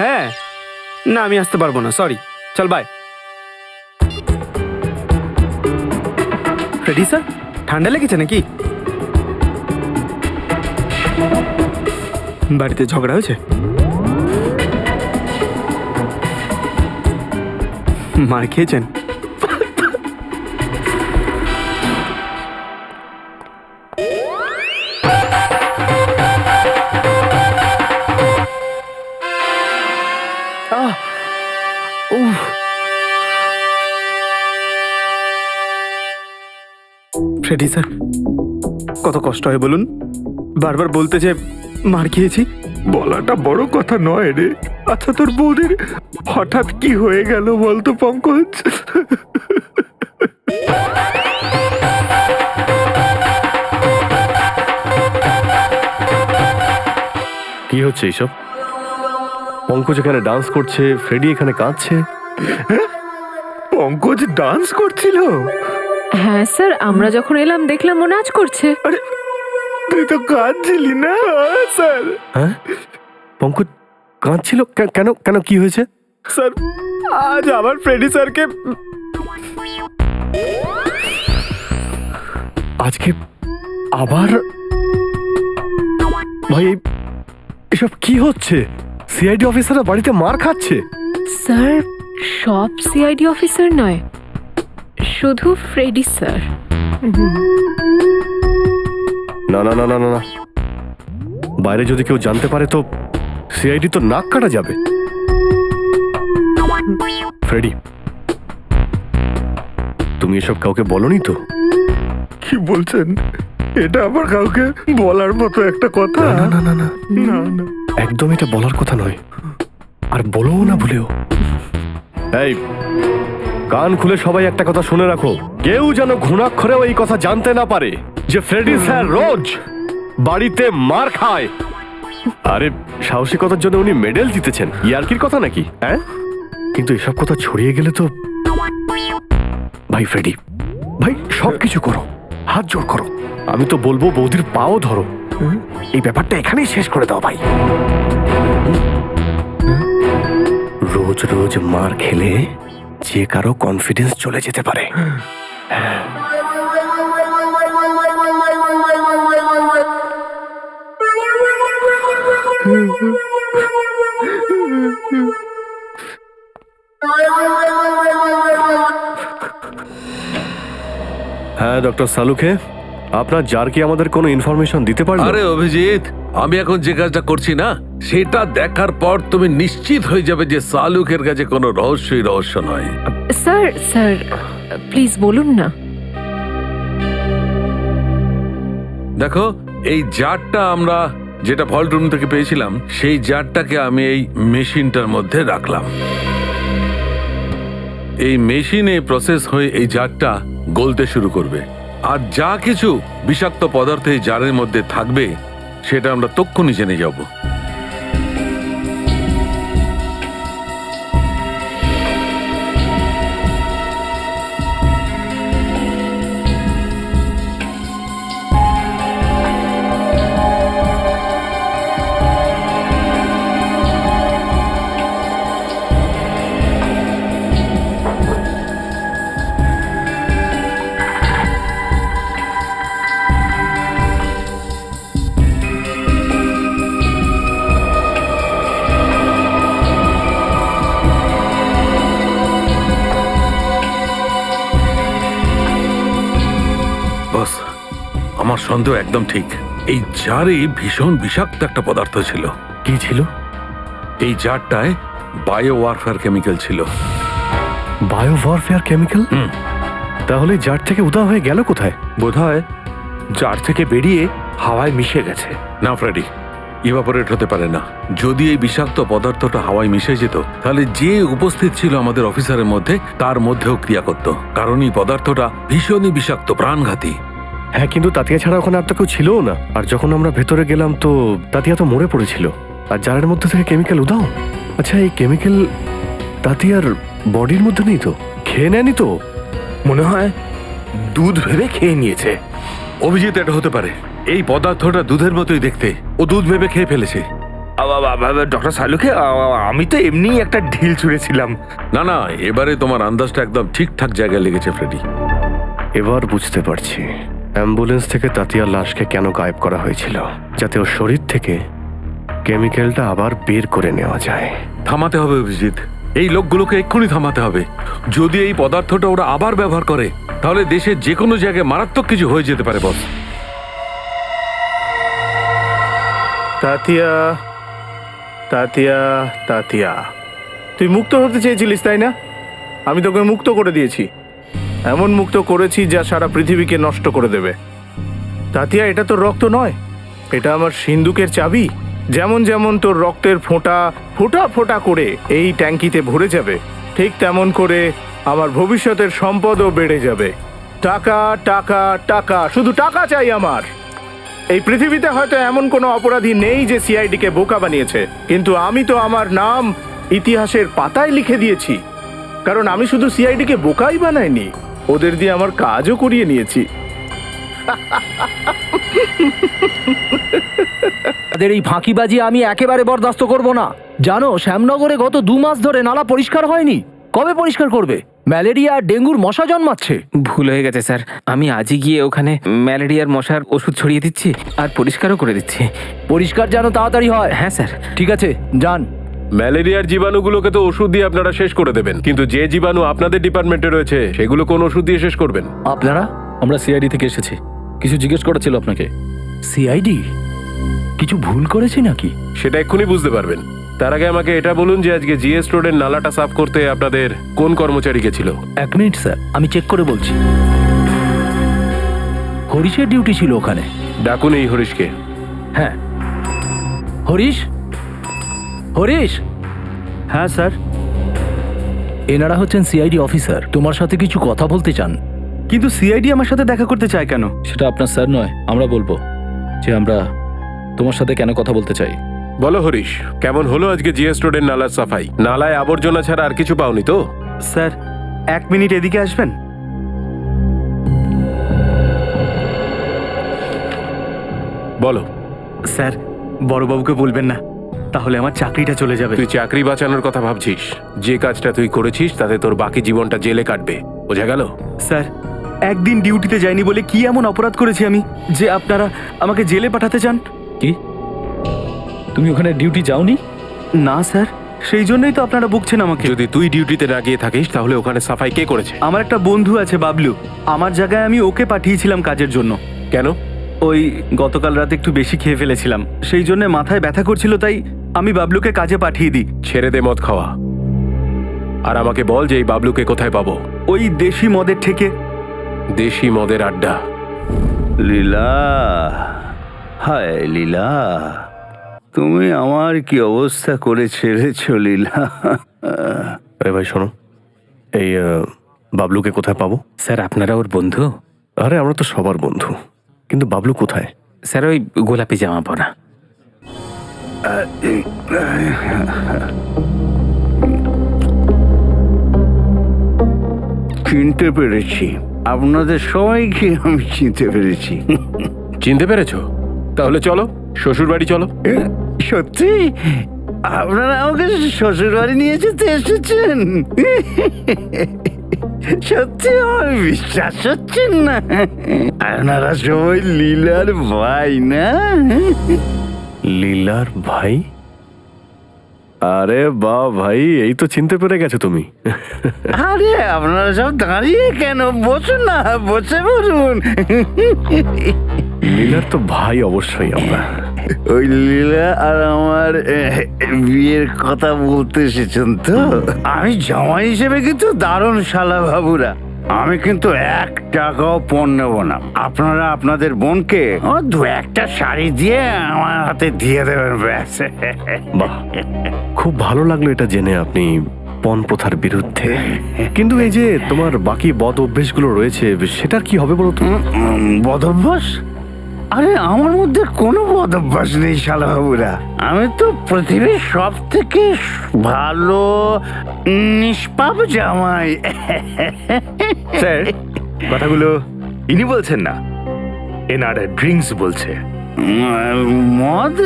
হ্যাঁ, না আমি আসতে পারবো না, সরি। চল বাই। Ready sir? ঠান্ডা লেগেছে নাকি? বাড়িতে ঝগড়া হয়েছে? মার খেয়েছেন? ফ্রেডি স্যার, কত কষ্ট হয় বলুন? বারবার বলতে যে মার খেয়েছি। বলাটা বড় কথা নয় রে। আচ্ছা, তোর বৌদির হঠাৎ কি হয়ে গেল বলতো পঙ্কজ? কি হচ্ছে এইসব? পঙ্কজ এখানে ডান্স করছে, ফ্রেডি এখানে কাঁদছে। পঙ্কজ ডান্স করছিল? হ্যাঁ স্যার, আমরা যখন এলাম দেখলাম ও নাচ করছে। তুই তো কাঁদছিলি না স্যার? হ্যাঁ, পঙ্কজ কাঁদছিল কেন কেন কি হয়েছে? স্যার আজ আবার ফ্রেডি স্যারকে আজকে আবার? ভাই এসব কি হচ্ছে? সিআইডি অফিসাররা বাড়িতে মার খাচ্ছে। স্যার সব সিআইডি অফিসার নয়, শুধু ফ্রেডি স্যার। না না না না না না, বাইরে যদি কেউ জানতে পারে তো সিআইডি তো নাক কাটা যাবে। ফ্রেডি, তুমি এসব কাউকে বলনি তো? কি বলছেন? এটা আবার কাউকে বলার মতো একটা কথা? না না না না না না, একদম এটা বলার কথা নয়, আর বলো না ভুলেও। এই কান খুলে সবাই একটা কথা শুনে রাখো, কেউ যেন ঘুণাক্ষরেও এই কথা জানতে না পারে যে ফ্রেডি স্যার রোজ বাড়িতে মার খায়। আরে সাহসিকতার জন্য উনি মেডেল জিতেছেন, ইয়ার্কির কথা নাকি? হ্যাঁ, কিন্তু এসব কথা ছড়িয়ে গেলে তো। ভাই ফ্রেডি ভাই, সবকিছু করো, হাত জোড় করো, আমি তো বলবো বৌদির পাও ধরো, এই ব্যাপারটা এখানেই শেষ করে দাও ভাই। রোজ রোজ মার খেলে যে কারো কনফিডেন্স চলে যেতে পারে। হ্যাঁ ডক্টর সালুখে, আপনার যার কি আমাদের কোনো ইনফরমেশন দিতে পারবেন? আরে অভিজিৎ, আমি এখন যে কাজটা করছি না সেটা দেখার পর তুমি নিশ্চিত হয়ে যাবে যে সালুকের কাছে কোনো রহস্য নয়। স্যার স্যার প্লিজ বলুন না। দেখো, এই জারটা আমরা যেটা ভল্ট রুম থেকে পেয়েছিলাম, সেই জারটাকে আমি এই মেশিনটার মধ্যে রাখলাম। এই মেশিনে প্রসেস হয়ে এই জারটা গলতে শুরু করবে, আর যা কিছু বিষাক্ত পদার্থ এই জারের মধ্যে থাকবে সেটা আমরা তক্ষুনি জেনে যাব। বস, আমার সন্দেহ একদম ঠিক। এই জারে ভীষণ বিষাক্ত একটা পদার্থ ছিল। কি ছিল? এই জারটায় বায়ো ওয়ারফেয়ার কেমিক্যাল ছিল। Bio warfare chemical? তাহলে জার থেকে উদা হয়ে গেল কোথায়? বোধহয় জার থেকে বেরিয়ে হাওয়ায় মিশে গেছে। না ফ্রেডি, ইভাপোরেট হতে পারে না। যদি এই বিষাক্ত পদার্থটা হাওয়ায় মিশে যেত, তাহলে যে উপস্থিত ছিল আমাদের অফিসারের মধ্যে তার মধ্যেও ক্রিয়া করত, কারণ এই পদার্থটা ভীষণই বিষাক্ত, প্রাণঘাতী। হ্যাঁ, কিন্তু তাতিয়া ছাড়া ওখানে আর তো কেউ ছিল না। আর যখন আমরা ভেতরে গেলাম তো তাতিয়া তো মরে পড়েছিল, আর জারের মধ্যে থেকে কেমিক্যাল উদাও। আচ্ছা, এই কেমিক্যাল তাতিয়ার বডির মধ্যে নেই তো? খেয়ে নেয়নি তো? মনে হয় দুধ ভেবে খেয়ে নিয়েছে। অভিজিৎ, এটা হতে পারে। এই পদার্থটা দুধের মতোই দেখতে, ও দুধ ভেবে খেয়ে ফেলেছে। ডক্টর সালুকে, আমি তো এমনি একটা ঢিল ছুঁড়েছিলাম। না না, এবারে তোমার আন্দাজটা একদম ঠিকঠাক জায়গায় লেগেছে ফ্রেডি। এবার বুঝতে পারছি অ্যাম্বুলেন্স থেকে তাতিয়ার লাশকে কেন গায়েব করা হয়েছিল, যাতে ওর শরীর থেকে কেমিক্যালটা আবার বের করে নেওয়া যায়। থামাতে হবে অভিজিৎ, এই লোকগুলোকে এক্ষুনি থামাতে হবে। যদি এই পদার্থটা ওরা আবার ব্যবহার করে, তাহলে দেশের যে কোনো জায়গায় মারাত্মক কিছু হয়ে যেতে পারে। বস, তাতিয়া তাতিয়া তাতিয়া, তুই মুক্ত হতে চেয়েছিলিস তাই না? আমি তোকে মুক্ত করে দিয়েছি, এমন মুক্ত করেছি যা সারা পৃথিবীকে নষ্ট করে দেবে। তাতিয়া, এটা তোর রক্ত নয়, এটা আমার সিন্দুকের চাবি। যেমন যেমন তোর রক্তের ফোঁটা ফোঁটা ফোঁটা করে এই ট্যাঙ্কিতে ভরে যাবে, ঠিক তেমন করে আমার ভবিষ্যতের সম্পদও বেড়ে যাবে। টাকা টাকা টাকা, শুধু টাকা চাই আমার। এই পৃথিবীতে হয়তো এমন কোনো অপরাধী নেই যে সিআইডিকে বোকা বানিয়েছে, কিন্তু আমি তো আমার নাম ইতিহাসের পাতায় লিখে দিয়েছি। কারণ আমি শুধু সিআইডিকে বোকাই বানাইনি, ওদের দিয়ে আমার কাজও করিয়ে নিয়েছি। তাদের এই ফাঁকিবাজি আমি একেবারে বরদাস্ত করব না। জানো শ্যামনগরে গত 2 মাস ধরে নালা পরিষ্কার হয়নি। কবে পরিষ্কার করবে? ম্যালেরিয়া আর ডেঙ্গুর মশা জন্মাচ্ছে। ভুল হয়ে গেছে স্যার, আমি আজই গিয়ে ওখানে ম্যালেরিয়ার মশার ওষুধ ছড়িয়ে দিচ্ছি আর পরিষ্কারও করে দিচ্ছি। পরিষ্কার যেন তাড়াতাড়ি হয়। হ্যাঁ স্যার। ঠিক আছে, যান। ম্যালেরিয়ার জীবাণুগুলোকে তো ওষুধ দিয়ে আপনারা শেষ করে দেবেন, কিন্তু যে জীবাণু আপনাদের ডিপার্টমেন্টে রয়েছে সেগুলো কোন ওষুধ দিয়ে শেষ করবেন? আপনারা? আমরা সিআইডি থেকে এসেছি, কিছু জিজ্ঞেস করা ছিল আপনাকে। সিআইডি? কিছু ভুল করেছি নাকি? সেটা এক্ষুনি বুঝতে পারবেন। তার আগে আমাকে এটা বলুন যে আজকে জিএস রোডের নালাটা সাফ করতে আপনাদের কোন কর্মচারী গেছিল? 1 মিনিট স্যার, আমি চেক করে বলছি। হরিশের ডিউটি ছিল ওখানে। ডাকুন এই হরিশকে। হ্যাঁ, হরিশ? হরিশ? হ্যাঁ স্যার। এনারা হচ্ছেন সিআইডি অফিসার, তোমার সাথে কিছু কথা বলতে চান। কিন্তু সিআইডি আমার সাথে দেখা করতে চায় কেন? সেটা আপনার স্যার নয়, আমরা বলবো যে আমরা তোমার সাথে কেন কথা বলতে চাই। বলো হরিশ, কেমন হলো আজকে জিএস রোডের নালার সাফাই? নালায় আবর্জনা ছাড়া আর কিছু পাওনি তো? স্যার 1 মিনিট এদিকে আসবেন? বলো। স্যার বড়বাবুকে বলবেন না, তাহলে আমার চাকরিটা চলে যাবে। তুই চাকরি বাঁচানোর কথা ভাবছিস? যে কাজটা তুই করেছিস তাতে তোর বাকি জীবনটা জেলে কাটবে, বোঝা গেল? স্যার একদিন ডিউটিতে যাইনি বলে কি এমন অপরাধ করেছি আমি যে আপনারা আমাকে জেলে পাঠাতে চান? কি তুমি ওখানে ডিউটি যাওনি? না স্যার, সেই জন্যই তো আপনারা বকছেন আমাকে। যদি তুই ডিউটিতে না গিয়ে থাকিস তাহলে ওখানে সাফাই কে করেছে? আমার একটা বন্ধু আছে বাবলু, আমার জায়গায় আমি ওকে পাঠিয়েছিলাম কাজের জন্য। কেন? ওই গতকাল রাতে একটু বেশি খেয়ে ফেলেছিলাম, সেই জন্য মাথায় ব্যথা করছিল, তাই আমি বাবলুকে কাজে পাঠিয়ে দিই। ছেড়ে দে মদ খাওয়া, আর আমাকে বল যে এই বাবলুকে কোথায় পাবো? ওই দেশি মদের থেকে। দেশি মদের আড্ডা? লীলা, হায় লীলা, তুমি আমার কি অবস্থা করে ছেড়েছ লীলা। আরে ভাই শোনো, এই বাবলুকে কোথায় পাবো? স্যার আপনারা ওর বন্ধু? আরে আমরা তো সবার বন্ধু, কিন্তু বাবলু কোথায়? স্যার ওই গোলাপি জামা পরা। চিনতে পেরেছি, আপনাদের সবাইকে আমি চিনতে পেরেছি। চিনতে পেরেছো? তাহলে চলো শ্বশুর বাড়ি চলো। সত্যি আপনারা আমাকে শ্বশুর বাড়ি নিয়ে যেতে এসেছেন? সত্যি আমার বিশ্বাস হচ্ছে না। আপনারা সবাই লীলার ভাই না? লীলার ভাই? আরে বাহ ভাই, এই তো চিনতে পেরে গেছো তুমি। আরে আপনারা সব দাঁড়িয়ে কেন? বসুন না, বসে বলুন। লীলার তো ভাই অবশ্যই আমরা। ওই লীলা আর আমার বিয়ের কথা বলতে এসেছেন তো? আমি জামাই হিসেবে কিন্তু দারুণ শালা বাবুরা, আমি কিন্তু 1 টাকাও পণ নেব না। আপনারা আপনাদের বোনকে 2-1টা শাড়ি দিয়ে আমার হাতে দিয়ে দেবেন, ব্যাস। বাহ, খুব ভালো লাগলো এটা জেনে আপনি পণ প্রথার বিরুদ্ধে। কিন্তু এই যে তোমার বাকি বদ অভ্যেসগুলো রয়েছে, সেটার কি হবে বলো তো? বদ অভ্যাস? আরে আমার মধ্যে কোনো বদ অভ্যাস নেই শালা বাবুরা, আমি তো পৃথিবীর সব থেকে ভালো নিষ্পাপ জামাই। স্যার কথাগুলো ইনি বলছেন না, এনার ড্রিঙ্কস বলছে। মদ?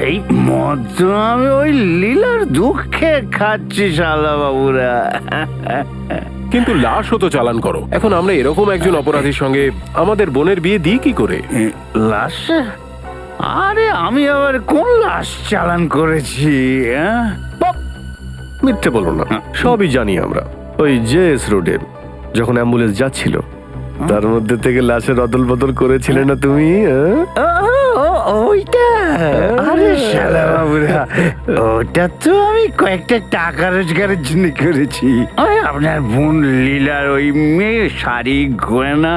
এই মদ তো আমি ওই লীলার দুঃখে খাচ্ছি শালা বাবুরা। কিন্তু লাশও তো চালান করো। এখন আমরা এরকম একজন অপরাধীর সঙ্গে আমাদের বোনের বিয়ে দিই কি করে? লাশ? আরে আমি আবার কোন লাশ চালান করেছি? মিথ্যে বলো না, সবই জানি আমরা। ওই জেএস রোডে যখন অ্যাম্বুলেন্স যাচ্ছিল তার মধ্যে থেকে লাশের অদল বদল করেছিলে না তুমি? ওইটা? আরে শালা বাবুরা, ওটা তো আমি কয়েকটা টাকা রোজগারের জন্য করেছি। ওই আপনার বোন লীলার ওই মেয়ের শাড়ি, গয়না,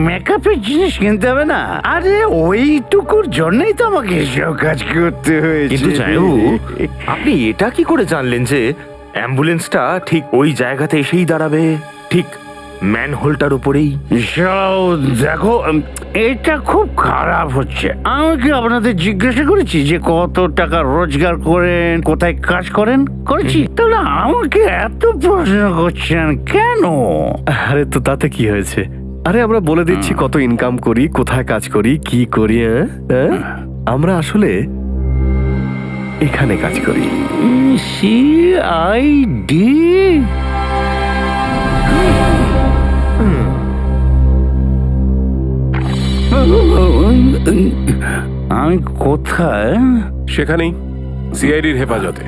মেকআপের জিনিস কিনতে হবে না? আরে ওইটুকুর জন্যই তো আমাকে এসব কাজ করতে হয়েছে। কিন্তু আপনি এটা কি করে জানলেন যে অ্যাম্বুলেন্সটা ঠিক ওই জায়গাতে এসেই দাঁড়াবে, ঠিক ম্যানহোলটার উপরেই? দেখো, এটা খুব খারাপ হচ্ছে। আমি কি আপনাদের জিজ্ঞাসা করেছি যে কত টাকা রোজগার করেন, কোথায় কাজ করেন? করেছি? তাহলে আমাকে এত প্রশ্ন করছেন কেন? আরে তো তাতে কি হয়েছে, আরে আমরা বলে দিচ্ছি কত ইনকাম করি, কোথায় কাজ করি, কি করি। হ্যাঁ? আমরা আসলে এখানে কাজ করি। সিআইডি? আমি কোথায়? সেখানেই সিআইডির হেফাজতে।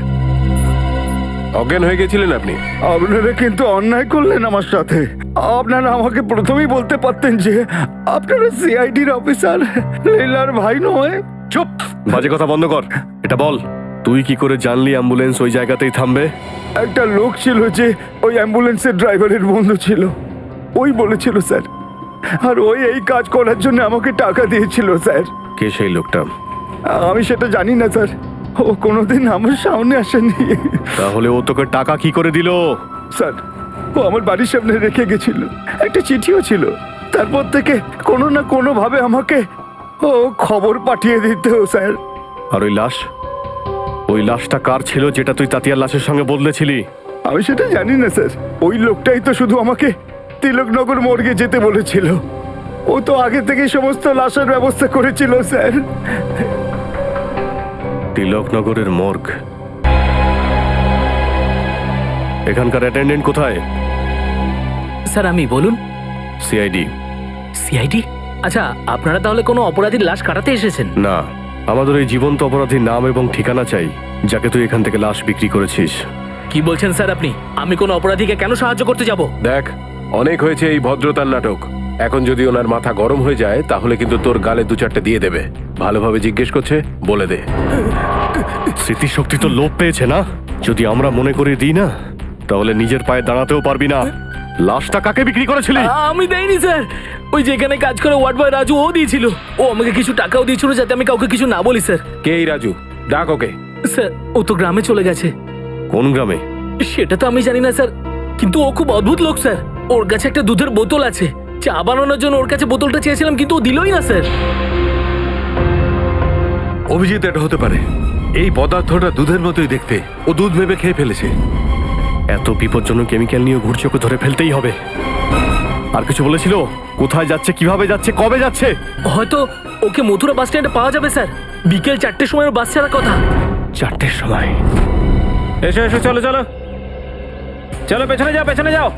অজ্ঞান হয়ে গেছিলেন আপনি। আপনারা কিন্তু অন্যায় করলেন আমার সাথে। আপনারা আমাকে প্রথমেই বলতে পারতেন যে আপনারা সিআইডির অফিসার, লীলার ভাই নয়। চুপ, বাজে কথা বন্ধ কর। এটা বল, তুই কি করে জানলি অ্যাম্বুলেন্স ওই জায়গাতেই থামবে? একটা লোক ছিল যে ওই অ্যাম্বুলেন্সের ড্রাইভারের বন্ধু ছিল, ওই বলেছিল স্যার। আর ওই এই কাজ করার জন্য আমাকে টাকা দিয়েছিল স্যার। কে সেই লোকটা? আমি সেটা জানি না স্যার, ও কোনোদিন আমার সামনে আসেনি। তাহলে ও তোকে টাকা কি করে দিল? স্যার, ও আমার বাড়ির সামনে রেখে গেছিল, একটা চিঠিও ছিল। তারপর থেকে কোনো না কোনো ভাবে আমাকে ও খবর পাঠিয়ে দিত স্যার। আর ওই লাশ, ওই লাশটা কার ছিল যেটা তুই তাতিয়ার লাশের সঙ্গে বদলেছিলি? আমি সেটা জানি না স্যার, ওই লোকটাই তো শুধু আমাকে তিলকনগর মর্গে যেতে বলেছিল। ও তো আগে থেকে সমস্ত লাশের ব্যবস্থা করেছিল স্যার। তিলকনগরের মর্গ? এখানকার অ্যাটেন্ডেন্ট কোথায়? স্যার আমি, বলুন। সিআইডি। সিআইডি? আচ্ছা, আপনারা তাহলে কোনো অপরাধীর লাশ কাটাতে এসেছেন? না, আমাদের ওই জীবন্ত অপরাধীর নাম এবং ঠিকানা চাই, যাকে তুই এখান থেকে লাশ বিক্রি করেছিস। কি বলছেন স্যার আপনি? আমি কোনো অপরাধীকে কেন সাহায্য করতে যাব? দেখ, অনেক হয়েছে এই ভদ্রতার নাটক। এখন যদি ওনার মাথা গরম হয়ে যায় তাহলে কিন্তু তোর গালে 2-4টে দিয়ে দেবে। ভালোভাবে জিজ্ঞেস করছে, বলে দে। স্মৃতিশক্তি তো লোপ পেয়েছে না? যদি আমরা মনে করে দিই না, তাহলে নিজের পায়ে দাঁড়াতেও পারবি না। লাশটা কাকে বিক্রি করেছিলি? আমি দেইনি স্যার, ওই যেখানে কাজ করে ওয়ার্ড বয় রাজু, ও দিয়েছিল। ও আমাকে কিছু টাকাও দিয়েছিল যাতে আমি কাউকে কিছু না বলি স্যার। কে এই রাজু? ডাক ওকে। স্যার, ও তো গ্রামে চলে গেছে। কোন গ্রামে? সেটা তো আমি জানি না স্যার, কিন্তু ও খুব অদ্ভুত লোক স্যার। ওর কাছে একটা দুধের বোতল আছে, চা বানানোর জন্য ওর কাছে বোতলটা চেয়েছিলাম কিন্তু ও দিলই না স্যার। অভিজিৎ, এটা হতে পারে। এই পদার্থটা দুধের মতোই দেখতে, ও দুধ ভেবে খেয়ে ফেলেছে। এত বিপজ্জনক কেমিক্যাল নিয়ে ঘুরছে, ওকে ধরে ফেলতেই হবে। আর কিছু বলেছিল? কোথায় যাচ্ছে, কিভাবে যাচ্ছে, কবে যাচ্ছে? হয়তো ওকে মথুরা বাস স্ট্যান্ডে পাওয়া যাবে স্যার। বিকেল 4টের সময় ওর বাস ছাড়ার কথা। 4টের সময়? এসো এসো, চলো চলো চলো, পেছনে যাও পেছনে যাও,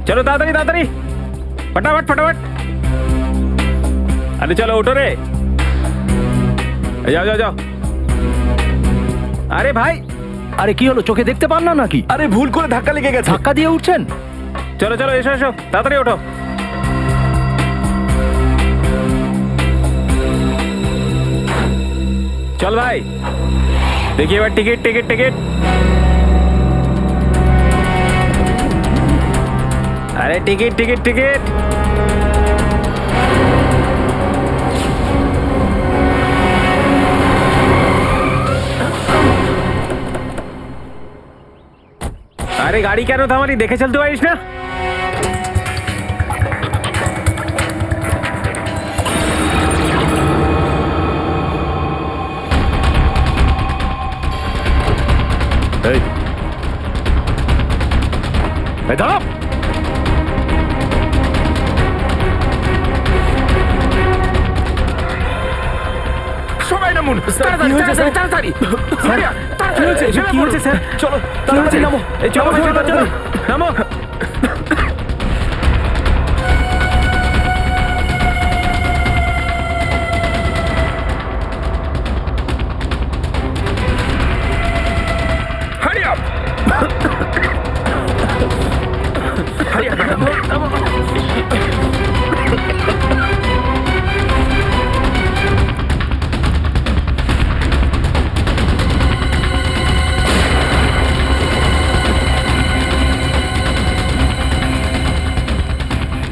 চলো তাড়াতাড়ি তাড়াতাড়ি, ফটাফট ফটাফট। আরে চলো, ওঠো রে, যাও যাও যাও। আরে ভাই, আরে কি হলো, চোখে দেখতে পান না নাকি? আরে ভুল করে ধাক্কা লেগে গেছে। ধাক্কা দিয়ে উঠছেন? চলো চলো, এসো এসো, তাড়াতাড়ি ওঠো। চল ভাই, দেখি এবার টিকিট টিকিট টিকিট। আরে টিকিট টিকিট টিকিট। আরে গাড়ি কেন থামালি, দেখে চলতে পারিস না? এই দাঁড়া। সবাই নামুন, তাড়াতাড়ি তাড়াতাড়ি তাড়াতাড়ি। কি হয়েছে স্যার? চলো তাড়াতাড়ি নামো, এই চলো চলো চলো, নামো। Hurry up! Hurry up!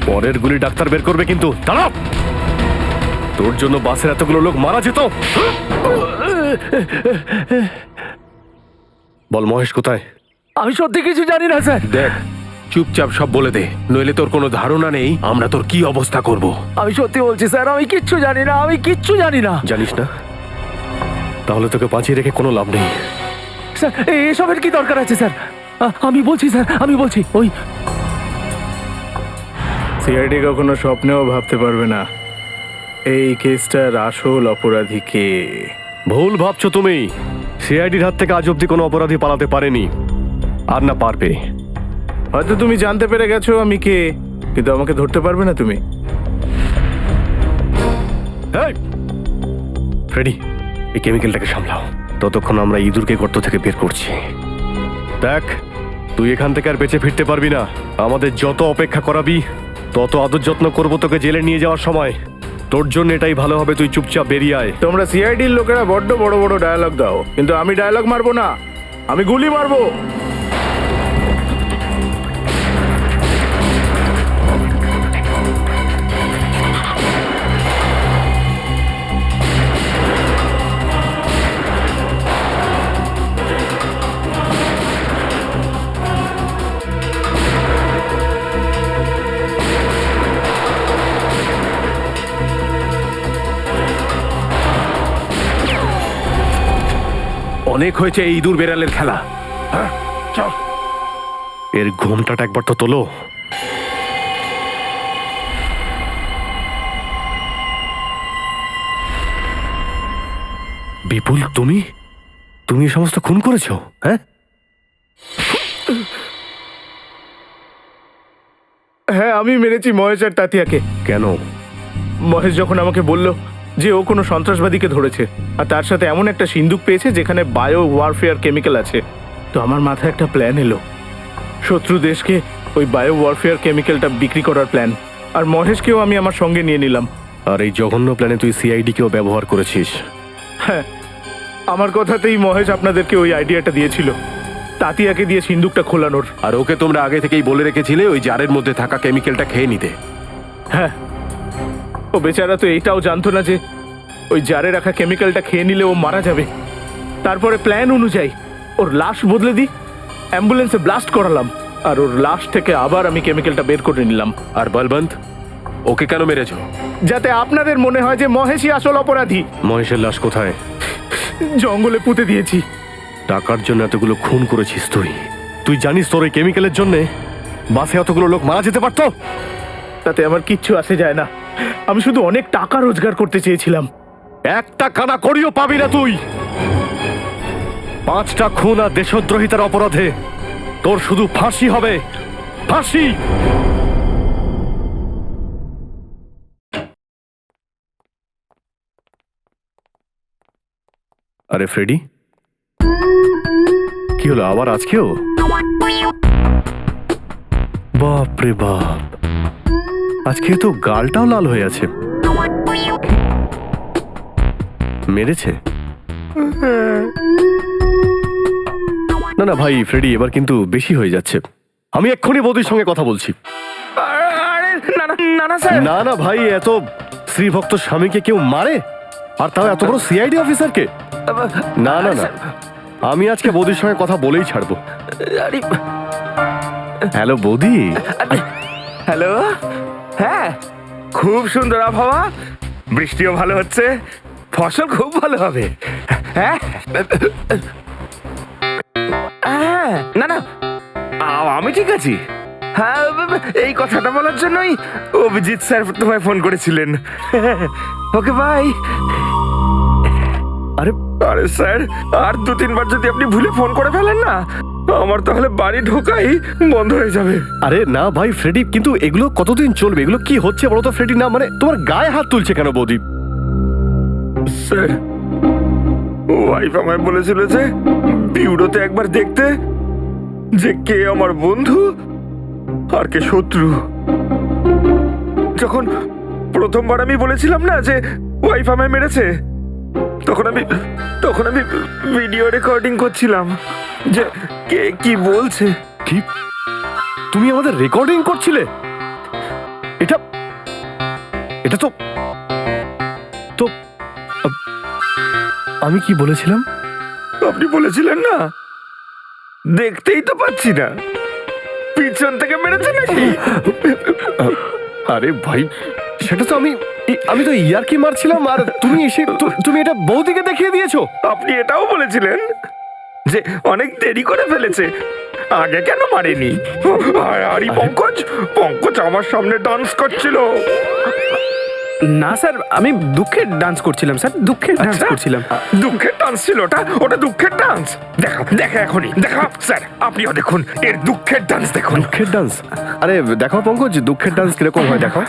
পরের গুলি ডাক্তার বের করবে কিন্তু। দাঁড়াও, তোর জন্য বাসের এতগুলো লোক মারা যেত। বল মহেশ কোথায়? আমি সত্যি কিছু জানি না স্যার। দেখ, চুপচাপ সব বলে দে, নইলে তোর কোনো ধারণা নেই আমরা তোর কি অবস্থা করব। আমি সত্যি বলছি স্যার, আমি কিচ্ছু জানি না, আমি কিচ্ছু জানি না। জানিস না? তাহলে তোকে বাঁচিয়ে রেখে কোনো লাভ নেই। স্যার, এসবের কি দরকার আছে স্যার? আমি বলছি স্যার, আমি বলছি ওই সিআইডি কখনো স্বপ্নেও ভাবতে পারবে না এই কেসটার আসল অপরাধী কে। ভুল ভাবছো তুমি। সিআইডির হাত থেকে আজ অব্দি কোনো অপরাধী পালাতে পারেনি, আর না পারবে। হয়তো তুমি জানতে পেরে গেছো আমি কে, কিন্তু আমাকে ধরতে পারবে না তুমি। এই, ফ্রেডি, এই কেমিক্যালটাকে সামলাও, ততক্ষণ আমরা ইঁদুরকে গর্ত থেকে বের করছি। দেখ, তুই এখান থেকে আর বেঁচে ফিরতে পারবি না। আমাদের যত অপেক্ষা করাবি তত আদর যত্ন করবো তোকে জেলে নিয়ে যাওয়ার সময়। তোর জন্য এটাই ভালো হবে, তুই চুপচাপ বেরিয়ে আয়। তোমরা সিআইডির লোকেরা বড্ড বড় বড় ডায়লগ দাও, কিন্তু আমি ডায়লগ মারবো না, আমি গুলি মারবো। অনেক হয়েছে এই ইঁদুর বেড়ালের খেলা। হ্যাঁ, চল। এর ঘুমটাটা একবার তো তোলো। বিপুল, তুমি তুমি এই সমস্ত খুন করেছো? হ্যাঁ, হ্যাঁ, আমি মেরেছি মহেশ আর তাতিয়াকে। কেন? মহেশ যখন আমাকে বলল যে ও কোনো সন্ত্রাসবাদীকে ধরেছে আর তার সাথে এমন একটা সিন্দুক পেয়েছে যেখানে বায়ো ওয়ারফেয়ার কেমিক্যাল আছে, তো আমার মাথায় একটা প্ল্যান এলো। শত্রু দেশকে ওই বায়ো ওয়ারফেয়ার কেমিক্যালটা বিক্রি করার প্ল্যান। আর মহেশকেও আমি আমার সঙ্গে নিয়ে নিলাম। আর এই জঘন্য প্ল্যানে তুই সিআইডিকেও ব্যবহার করেছিস। হ্যাঁ, আমার কথাতেই মহেশ আপনাদেরকে ওই আইডিয়াটা দিয়েছিল, তাতিয়াকে দিয়ে সিন্দুকটা খোলানোর। আর ওকে তোমরা আগে থেকেই বলে রেখেছিলে ওই জারের মধ্যে থাকা কেমিক্যালটা খেয়ে নিতে। হ্যাঁ, ও বেচারা তো এইটাও জানতো না যে ওই জারে রাখা কেমিক্যালটা খেয়ে নিলে ও মারা যাবে। তারপরে প্ল্যান অনুযায়ী ওর লাশ বদলে দিই, অ্যাম্বুলেন্সে ব্লাস্ট করালাম, আর ওর লাশ থেকে আবার আমি কেমিক্যালটা বের করে নিলাম। আর বলবন্ত, ওকে কেন মেরেছো? যাতে আপনাদের মনে হয় যে মহেশই আসল অপরাধী। মহেশের লাশ কোথায়? জঙ্গলে পুঁতে দিয়েছি। টাকার জন্য এতগুলো খুন করেছিস তুই? তুই জানিস তোর ওই কেমিক্যালের জন্য বাসে এতগুলো লোক মারা যেতে পারতো? তাতে আমার কিচ্ছু আসে যায় না, আমি শুধু অনেক টাকা রোজগার করতে চেয়েছিলাম। একটা কানা করিও পাবি না তুই। 5টা খুন আর দেশদ্রোহিতার অপরাধে তোর শুধু ফাঁসি হবে, ফাঁসি। আরে ফ্রেডি, কি হলো আবার আজকেও? বাপ রে বাপ, আজকে তো গালটাও লাল হয়ে আছে। মেরেছে? না না ভাই ফ্রেডি, এবার কিন্তু বেশি হয়ে যাচ্ছে। আমি এক্ষুনি বৌদির সঙ্গে কথা বলছি। না না ভাই, এত শ্রীভক্ত স্বামীকে কেউ মারে? আর তাও এত বড় সিআইডি অফিসারকে? না না না, আমি আজকে বৌদির সঙ্গে কথা বলেই ছাড়বো। হ্যালো বৌদি। হ্যালো। হ্যাঁ, খুব সুন্দর আবহাওয়া, বৃষ্টিও ভালো হচ্ছে, ফসল খুব ভালো হবে। হ্যাঁ হ্যাঁ, না না, আমি ঠিক আছি। হ্যাঁ, এই কথাটা বলার জন্যই অভিজিৎ স্যার তোমায় ফোন করেছিলেন। Okay bye. আরে আরে স্যার, আর 2-3 বার যদি আপনি ভুলে ফোন করে ফেলেন না, আমার তাহলে বাড়ি ঢোকাই বন্ধ হয়ে যাবে। আরে না ভাই ফ্রেডি, কিন্তু এগুলো কতদিন চলবে? এগুলো কি হচ্ছে বলো তো ফ্রেডি? না মানে তোমার গায়ে হাত তুলছে কেন বৌদি? স্যার, ওয়াইফ আমায় বলেছিল যে বিউরোতে একবার দেখতে যে কে আমার বন্ধু আর কে শত্রু। যখন প্রথমবার আমি বলেছিলাম না যে ওয়াইফ আমায় মেরেছে, তখন আমি ভিডিও রেকর্ডিং করছিলাম যে কে কি বলছে। কি? তুমি আমাদের রেকর্ডিং করছিলে? এটা এটা তো তো আমি কি বলেছিলাম? আপনি বলেছিলেন না, দেখতেই তো পাচ্ছি না, পিছন থেকে মেরেছে নাকি? আরে ভাই, সেটা তো আমি তো ইয়ার্কি মারছিলাম, আর তুমি এসে তুমি এটা বৌদিকে দেখিয়ে দিয়েছো। আপনি এটাও বলেছিলেন যে অনেক দেরি করে ফেলেছে, আগে কেন মারেনি? আরে পঙ্কজ, পঙ্কজ আমার সামনে ডান্স করছিল। না স্যার, আমি দুঃখের ডান্স করছিলাম স্যার, দুঃখের ডান্স করছিলাম। দুঃখের ডান্স ছিল ওটা? ওটা দুঃখের ডান্স? দেখা দেখা এখনই দেখা স্যার, আপনিও দেখুন এর দুঃখের ডান্স দেখুন। দুঃখের ডান্স? আরে দেখো পঙ্কজ, দুঃখের ডান্স কিরকম হয় দেখো।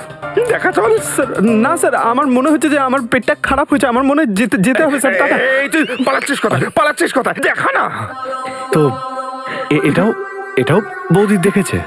দেখা চল। স্যার না স্যার, আমার মনে হচ্ছে যে আমার পেটটা খারাপ হয়েছে, আমার মনে হয় যেতে হবে স্যার। টাটা। এই তুই পালাচ্ছিস কোথায়? পালাচ্ছিস কোথায়? দেখা না। তো এটাও বৌদি দেখেছে?